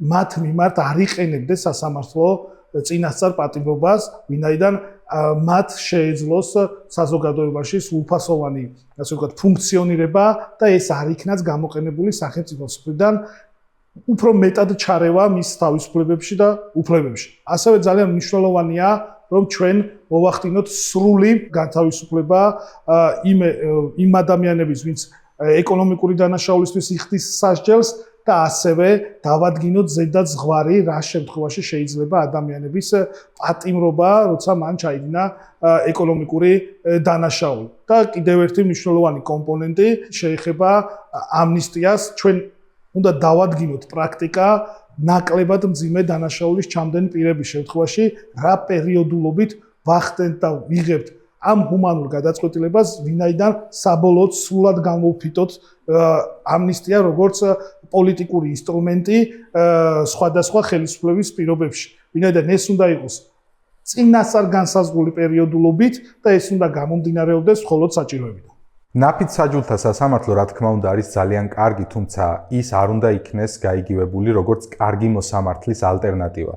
მათ მიმართ არ იყენებდეს სასამართლო წინასწარ პატიმრობას ვინაიდან მათ შეეძლოს საზოგადოებაში სრულფასოვანი ასე ვთქვათ ფუნქციონირება და ეს არ იქნას გამოყენებული სახელმწიფოს მხრიდან უფრო მეტად ჩარევა მის თავისუფლებებში და უფლებებში. ასევე ძალიან მნიშვნელოვანია რომ ჩვენ მოვახდინოთ სრული განთავისუფლება იმ ადამიანების ვინც ეკონომიკური დანაშაულისთვის იხდის სასჯელს და ასევე დავადგინოთ ზედაც ზღვარი რა შემთხვევაში შეიძლება ადამიანების პატიმრობა, როცა მან ჩაიდინა ეკონომიკური დანაშაული. და კიდევ ერთი მნიშვნელოვანი კომპონენტი შეეხება ამნისტიას. ჩვენ უნდა დავადგინოთ პრაქტიკა ნაკლებად მძიმე დანაშაულის ჩამდენ პირების შემთხვევაში რა პერიოდულობით ვახდენთ და ვიღებთ ამ ჰუმანურ გადაწყვეტილებას, ვინაიდან საბოლოოდ სრულად გამოვფიტოთ ამნისტია როგორც პოლიტიკური ინსტრუმენტი სხვადასხვა ხელისუფლების პირობებში. ვინაიდან ეს უნდა იყოს წინასწარ განსაზღვრული პერიოდულობით და ეს უნდა გამომდინარეობდეს მხოლოდ საჭიროებიდან. ნაფისსაჯულთა სასამართლო რა თქმა უნდა არის ძალიან კარგი, თუმცა ის არ უნდა იქნეს გაიგივებული როგორც კარგი მოსამართლის ალტერნატივა.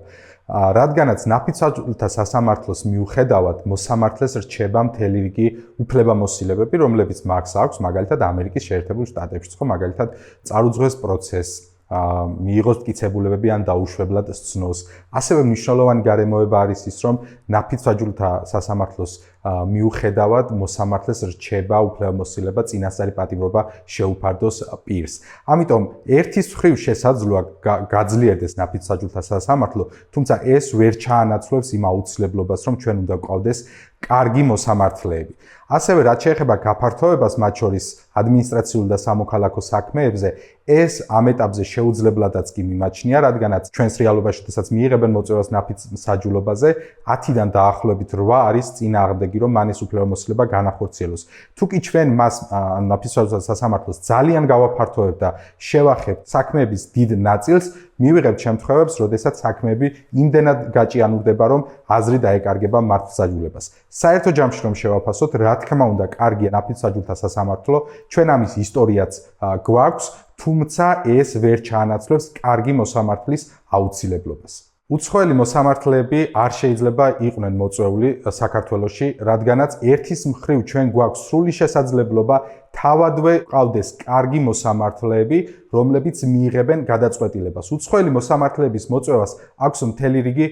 რადგანაც ნაფისსაჯულთა სასამართლოს მიუხედავად მოსამართლეს რჩება მთელი რიგი უფლებამოსილებები, რომლებიც მას აქვს, მაგალითად ამერიკის შეერთებულ შტატებში, ხო, მაგალითად წარუძღვეს პროცესს, მიიღოს მტკიცებულებები ან დაუშვებლად სცნოს. ასევე მნიშვნელოვანი გარემოება არის ის, რომ ნაფისსაჯულთა სასამართლოს მიუხედავად მოსამართლეს რჩება უფლებამოსილება წინასწარი პატიმრობა შეუფარდოს პირს. ამიტომ ერთის მხრივ შესაძლოა გაძლიერდეს ნაფისსაჯულთა სასამართლო, თუმცა ეს ვერ ჩაანაცვლებს იმ აუცილებლობას, რომ ჩვენ უნდა გვყავდეს კარგი მოსამართლეები. ასევე რაც შეეხება გაფართოებას მათ შორის ადმინისტრაციულ და სამოქალაქო საქმეებზე, ეს ამ ეტაპზე შეუძლებლადაც კი მიმაჩნია, რადგანაც ჩვენს რეალობაში, შესაძაც მიიღებენ მოწვევას ნაფისსაჯულობაზე, 10-დან დაახლოებით 8 არის წინააღმდეგი, რომ მან ეს უფლებამოსილება განახორციელოს. თუ კი ჩვენ მას ნაფისსაჯულთა სასამართლოს ძალიან გავაფართოვებთ და შევახებთ საქმეების დიდ ნაწილს, მივიღებთ შემთხვევებს, როდესაც საქმეები იმდენად გაჭიანურდება, რომ აზრი დაეკარგება მართლმსაჯულებას. საერთო ჯამში რომ შევაფასოთ, რა თქმა უნდა, კარგია ნაფისსაჯულთა სასამართლო, ჩვენ ამის ისტორიაც გვაქვს, თუმცა ეს ვერ ჩაანაცვლებს კარგი მოსამართლის აუცილებლობას. უცხოელი მოსამართლეები არ შეიძლება იყვნენ მოწვეული საქართველოში, რადგანაც ერთის მხრივ ჩვენ გვაქვს სრული შესაძლებლობა თავადვე ყავდეს კარგი მოსამართლეები, რომლებიც მიიღებენ გადაწყვეტილებას. უცხოელი მოსამართლეების მოწვევას აქვს მთელი რიგი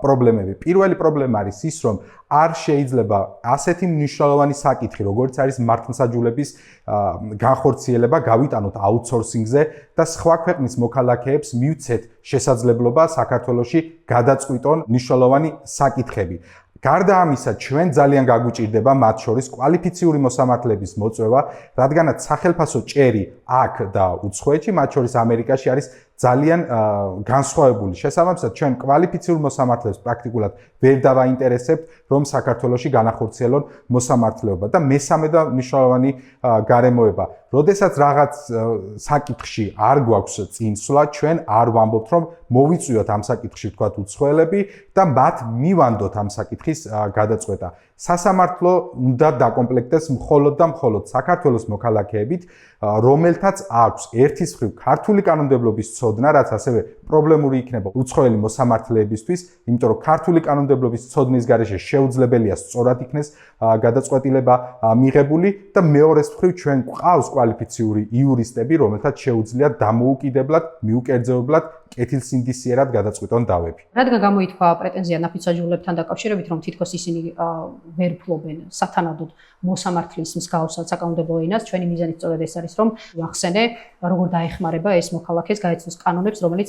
პრობლემები. პირველი პრობლემა არის ის, რომ არ შეიძლება ასეთი მნიშვნელოვანი საკითხი, როგორც არის მართლმსაჯულების განხორციელება, გავიტანოთ აუთსორსინგზე და სხვა ქვეყნის მოქალაქეებს მივცეთ შესაძლებლობა საქართველოში გადაწყვიტონ მნიშვნელოვანი საკითხები. გარდა ამისა, ჩვენ ძალიან გაგვიჭირდება მათ შორის კვალიფიციური მოსამართლეების მოწვევა, რადგანაც სახელფასო ჭერი აქ და უცხოეთში, მათ შორის ამერიკაში არის ძალიან განსხვავებული. შესაბამისად, ჩვენ კვალიფიციურ მოსამართლეებს პრაქტიკულად ვერ დავაინტერესებთ, რომ საქართველოში განახორციელონ მოსამართლეობა და მესამე და მნიშვნელოვანი გარემოება. როდესაც რაღაც საკითხში არ გვაქვს წინსვლა, ჩვენ არ ვამბობთ, რომ მოვიწვიოთ ამ საკითხში თქვათ უცხოელები და მათ მივანდოთ ამ საკითხის გადაწყვეტა. სასამართლო უნდა დაკომპლექტდეს მხოლოდ და მხოლოდ საქართველოს მოქალაქეებით, რომელთაც აქვს ერთის მხრივ ქართული კანონმდებლობის ცოდნა, რაც ასევე პრობლემური იქნება უცხოელი მოსამართლეებისთვის, იმიტომ რომ ქართული კანონმდებლობის ცოდნის გარეშე შეუძლებელია სწორად იქნეს გადაწყვეტილება მიღებული და მეორეს მხრივ ჩვენ გვყავს კვალიფიციური იურისტები, რომელთაც შეუძლიათ დამოუკიდებლად, მიუკერძოებლად კეთილსინდისიერად გადაწყვეტონ დავები. რადგან გამოითქვა პრეტენზია ნაფიც-ვაჟულებთან დაკავშირებით, რომ თითქოს ისინი ვერ ფლობენ სათანადოდ მოსამართლის მსგავსად საკანონმდებლო ენას, ჩვენი მიზანი სწორედ ეს არის, რომ ვახსენე, როგორ დაეხმარება ეს მოქალაქეს გაეცნოს კანონებს, რომელიც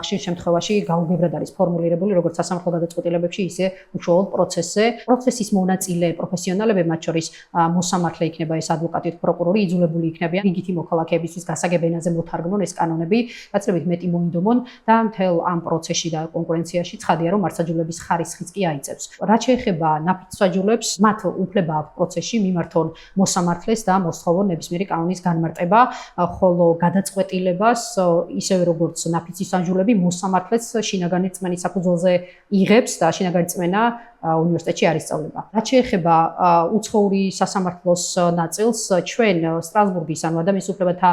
ხშირ შემთხვევაში გაუგებრად არის ფორმულირებული, როგორც სასამართლო გადაწყვეტილებებში, ისე უშუალოდ პროცესზე. პროცესის მონაწილე პროფესიონალები, მათ შორის მოსამართლე იქნება ეს ადვოკატი, პროკურორი, იძულებული იქნებიან რიგითი მოქალაქეებისთვის გასაგებ ენაზე მოთარგმნონ ეს კანონები, გაცილებით მეტი მოინდომონ და მთელ ამ პროცესში და კონკურენციაში ცხადია, რომ მართლმსაჯულების ხარისხიც კი აიწევს. რაც შეეხება ნაფიც-ვაჟულებს, მათ უფლება აქვს პროცესში მიმართონ მოსამართლეს და მოსთხოვონ ნებისმიერი კანონის განმარტება, ხოლო გადაწყვეტილებას ისევე როგორც ნაფიც-ვაჟულები მოსამართლეს შინაგანი რწმენის საფუძველზე იღებს და შინაგანი რწმენა უნივერსიტეტში არ ისწავლება. რაც შეეხება უცხოური სასამართლოს ნაწილს, ჩვენ სტრასბურგის ანუ ადამიანის უფლებათა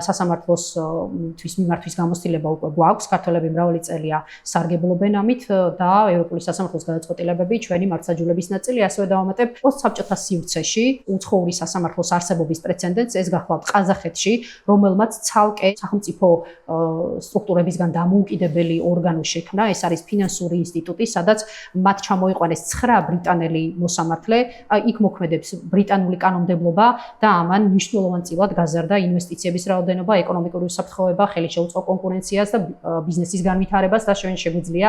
სასამართლოსთვის მიმართვის გამოცდილება უკვე გვაქვს, ქართველები მრავალი წელია სარგებლობენ ამით და ევროპული სასამართლოს გადაწყვეტილებები ჩვენი მართლმსაჯულების ნაწილი, ასევე დავამატებ პოსტსაბჭოთა სივრცეში უცხოური სასამართლოს არსებობის პრეცედენტს, ეს გახლავთ ყაზახეთში, რომელმაც ცალკე სახელმწიფო სტრუქტურებისგან დამოუკიდებელი ორგანო შექმნა, ეს არის ფინანსური ინსტიტუტი, სადაც მათ ჩამოიყვანეს 9 ბრიტანელი მოსამართლე, იქ მოქმედებს ბრიტანული კანონმდებლობა და ამან მნიშვნელოვანწილად გაზარდა ინვესტიციების რაოდენობა, ეკონომიკური უსაფრთხოება, ხელი შეუწყო კონკურენციას და ბიზნესის განვითარებას და ჩვენ შეგვიძლია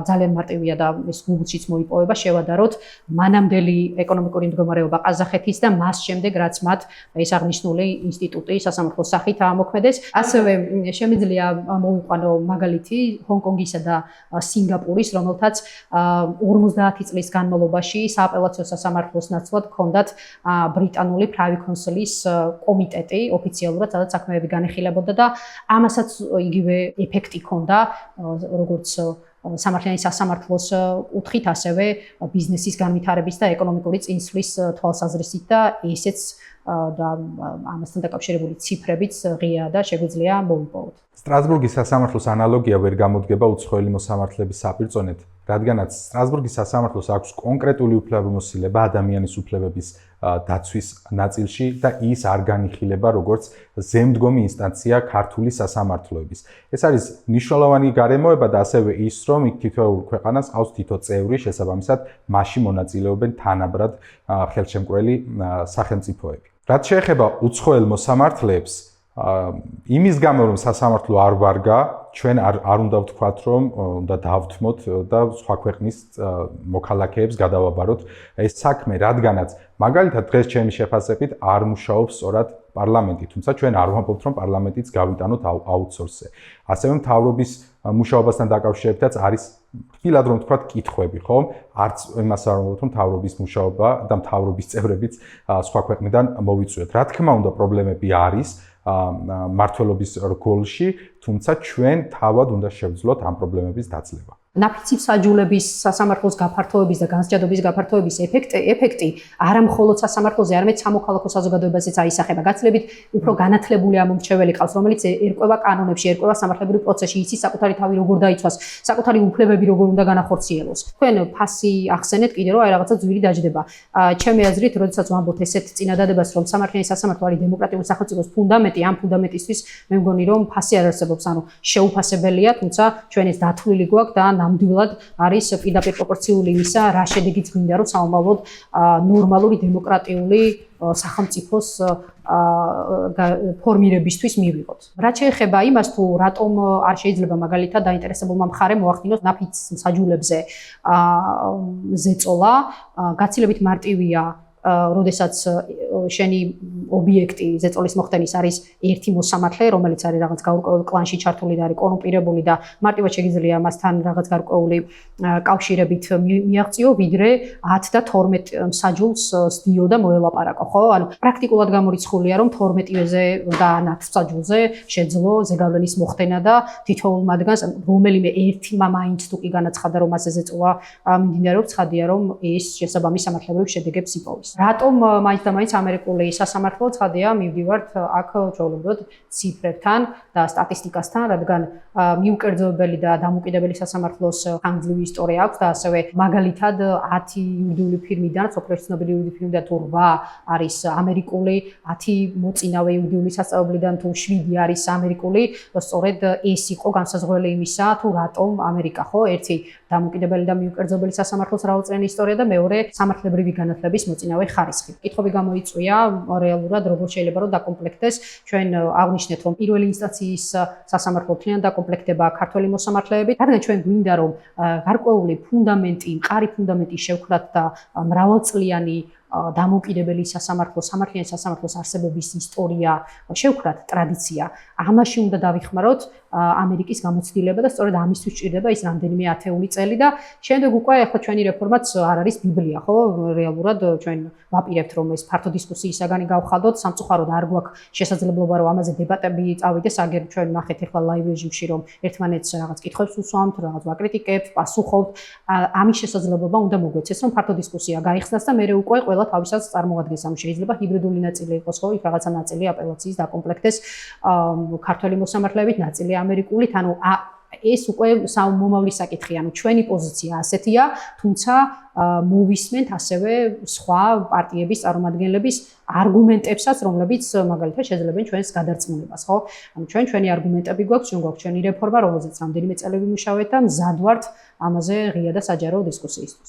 ძალიან მარტივია და ეს Google-შიც მოიპოვება, შევადაროთ მანამდელი ეკონომიკური მდგომარეობა ყაზახეთის და მას შემდეგ რაც მათ ეს აღნიშნული ინსტიტუტი სასამართლოს სახით ამოქმედეს. ასევე შემიძლია მოვიყვანო მაგალითი ჰონკონგისა და სინგაპურის, რომელთაც 50 წლის განმავლობაში სააპელაციო სასამართლოს ნაცვლად ჰქონდათ ბრიტანული Privy Council-ის კომიტეტი ოფიციალურად, სადაც საქმეები განეხილებოდა და ამასაც იგივე ეფექტი ჰქონდა, როგორც სამართლიანი სასამართლოს კუთხით, ასევე ბიზნესის განვითარების და ეკონომიკური წინსვლის თვალსაზრისით და ესეც და ამასთან დაკავშირებული ციფრებიც ღია და შეგვიძლია მოვიპოვოთ. სტრასბურგის სასამართლოს ანალოგია ვერ გამოდგება უცხოელი მოსამართლეების საპირწონედ, რადგანაც სტრასბურგის სასამართლოს აქვს კონკრეტული უფლებამოსილება ადამიანის უფლებების დაცვის ნაწილში და ის არ განიხილება როგორც ზემდგომი ინსტანცია ქართული სასამართლოების. ეს არის მნიშვნელოვანი გარემოება და ასევე ის, რომ იქ თითოეულ ქვეყანას ყავს თითო წევრი, შესაბამისად მასში მონაწილეობენ თანაბრად ხელშემკვრელი სახელმწიფოები. რაც შეეხება უცხოელ მოსამართლეებს, იმის გამო რომ სასამართლო არ ვარგა, ჩვენ არ უნდა ვთქვათ, რომ უნდა დავთმოთ და სხვა ქვეყნის მოქალაქეებს გადავაბაროთ ეს საქმე, რადგანაც მაგალითად დღეს ჩემი შეფასებით არ მუშაობს სწორად პარლამენტი, თუმცა ჩვენ არ ვამბობთ, რომ პარლამენტიც გავიტანოთ აუთსორსზე. ასევე მთავრობის მუშაობასთან დაკავშირებითაც არის ფრთხილად რომ ვთქვათ კითხვები, ხო? არც იმას არ ვამბობთ, რომ მთავრობის მუშაობა და მთავრობის წევრებიც სხვა ქვეყნიდან მოვიწვიოთ. რა თქმა უნდა, პრობლემები არის მართლობის რგოლში, თუმცა ჩვენ თავად უნდა შევძლოთ ამ პრობლემების დაცლება. ნაფიც-ვაჟულების სასამართლოს გაფართოების და განსჯადების გაფართოების ეფექტი არა მხოლოდ სასამართლოზე, არამედ სამოქალაქო საზოგადოებაზეც აისახება. გაცილებით უფრო განათლებული ამომრჩეველი ყავს, რომელიც ერკვევა კანონებში, ერკვევა სამართლებრივ პროცესში, იცის საკუთარი თავი როგორ დაიცვას, საკუთარი უფლებები როგორ უნდა განახორციელოს. თქვენ ფასი ახსენეთ კიდე რომ აი რაღაცა ძვირი დაждდება. ჩემი აზრით, როდესაც ვამბობთ ესეთ წინადადებას, რომ სამართლიანი სასამართლო არის დემოკრატიული სახელმწიფოს ფუნდამენტი, ამ ფუნდამენტისთვის მე მგონი რომ ფასი არ არსებობს, ანუ შეუფასებელია, თუმცა ჩვენ ეს დათვლილი გვაქვს და ნამდვილად არის პირდაპირ პროპორციული იმისა, რა შედეგიც გვინდა რომ საომალოდ ნორმალური დემოკრატიული სახელმწიფოს ფორმირებისთვის მივიღოთ. რაც შეეხება იმას, თუ რატომ არ შეიძლება მაგალითად დაინტერესებულმა მხარემ მოახდინოს ნაფიც მსაჯულებზე ზეწოლა, გაცილებით მარტივია როდესაც შენი ობიექტი ზეწოლის მოხდენის არის ერთი მოსამართლე, რომელიც არის რაღაც გაურკვეველ კლანში ჩართული და არის კორუმპირებული და მარტივად შეგიძლია მასთან რაღაც გარკვეული კავშირებით მიაღწიო, ვიდრე 10 და 12 მსაჯულს სდიო და მოელაპარაკო, ხო? ანუ პრაქტიკულად გამორიცხულია, რომ 12-ზე და 10 მსაჯულზე შეძლო ზეგავლენის მოხდენა და თითოეულ მათგანს რომელიმე ერთმა მაინც თუ კი განაცხადა, რომ მასზე ზეწოლა მიმდინარეობს, ცხადია, რომ ის შესაბამის სამართლებრივ შედეგებს იპოვის. რატომ მაინც და მაინც ამერიკული სასამართლო ცხადია მივდივართ აქ ჩვეულებრივად ციფრებთან და სტატისტიკასთან, რადგან მიუკერძოებელი და დამოუკიდებელი სასამართლოს ხანგრძლივი ისტორია აქვს და ასევე მაგალითად 10 იურიდიული ფირმიდან, სოფლიოში ცნობილი იურიდიული ფირმიდან თუ 8 არის ამერიკული, 10 მოწინავე იურიდიული სასწავლებლიდან თუ 7 არის ამერიკული, სწორედ ეს იყო განსაზღვრელი იმისა, თუ რატომ ამერიკა ხო ერთი დამოუკიდებელი და მიუკერძოებელი სასამართლოს რაოდენობის ისტორია და მეორე სამართლებრივი განათლების მოწინავე ხარისხი. კითხვები გამოიწვია რეალურად როგორ შეიძლება რომ დაკომპლექტდეს. ჩვენ აღნიშნეთ რომ პირველი ინსტანციის სასამართლო თლიანად დაკომპლექტდება ქართველი მოსამართლეებით, რადგან ჩვენ გვინდა რომ გარკვეული ფუნდამენტი, მყარი ფუნდამენტი შევქმნათ და მრავალწლიანი დამოუკიდებელი სამართლიანი სასამართლოს არსებობის ისტორია შევქმნათ, ტრადიცია. ამაში უნდა დავიხმაროთ ამერიკის გამოცდილება და სწორედ ამისთვის სჭირდება ის რამდენიმე ათეული წელი და შემდეგ უკვე ახლა ჩვენი რეფორმაც არ არის ბიბლია, ხო? რეალურად ჩვენ ვაპირებთ რომ ეს ფართო დისკუსიისაგანი გავხადოთ, სამწუხაროდ არ გვაქვს შესაძლებლობა რომ ამაზე დებატები წავიდეს, აგერ ჩვენ ნახეთ ახლა ლაივ რეჟიმში რომ ერთმანეთს რაღაც კითხვებს უსვამთ, რაღაც ვაკრიტიკებთ, პასუხობთ. ამის შესაძლებლობა უნდა მოგვეცეს რომ ფართო დისკუსია გაიხსნას და მე უკვე ყველა თავისას წარმოადგენს. ამ შეიძლება ჰიბრიდული ნაწილი იყოს, ხო? იქ რაღაცა ნაწილი აპელაციის დაკომპლექტდეს ქართველი მოსამართლეებით, ნაწილი ამერიკულით, ანუ ეს უკვე მომავლის საკითხია, ანუ ჩვენი პოზიცია ასეთია, თუმცა მოვისმენთ ასევე სხვა პარტიების წარმომადგენლების არგუმენტებსაც, რომლებიც მაგალითად შეძლებენ ჩვენს გადარწმუნებას, ხო? ანუ ჩვენი არგუმენტები გვაქვს, გვაქვს ჩვენი რეფორმა, რომელზეც რამდენიმე წელი ვიმუშავეთ და მზად ვართ ამაზე ღია და საჯარო დისკუსიისთვის.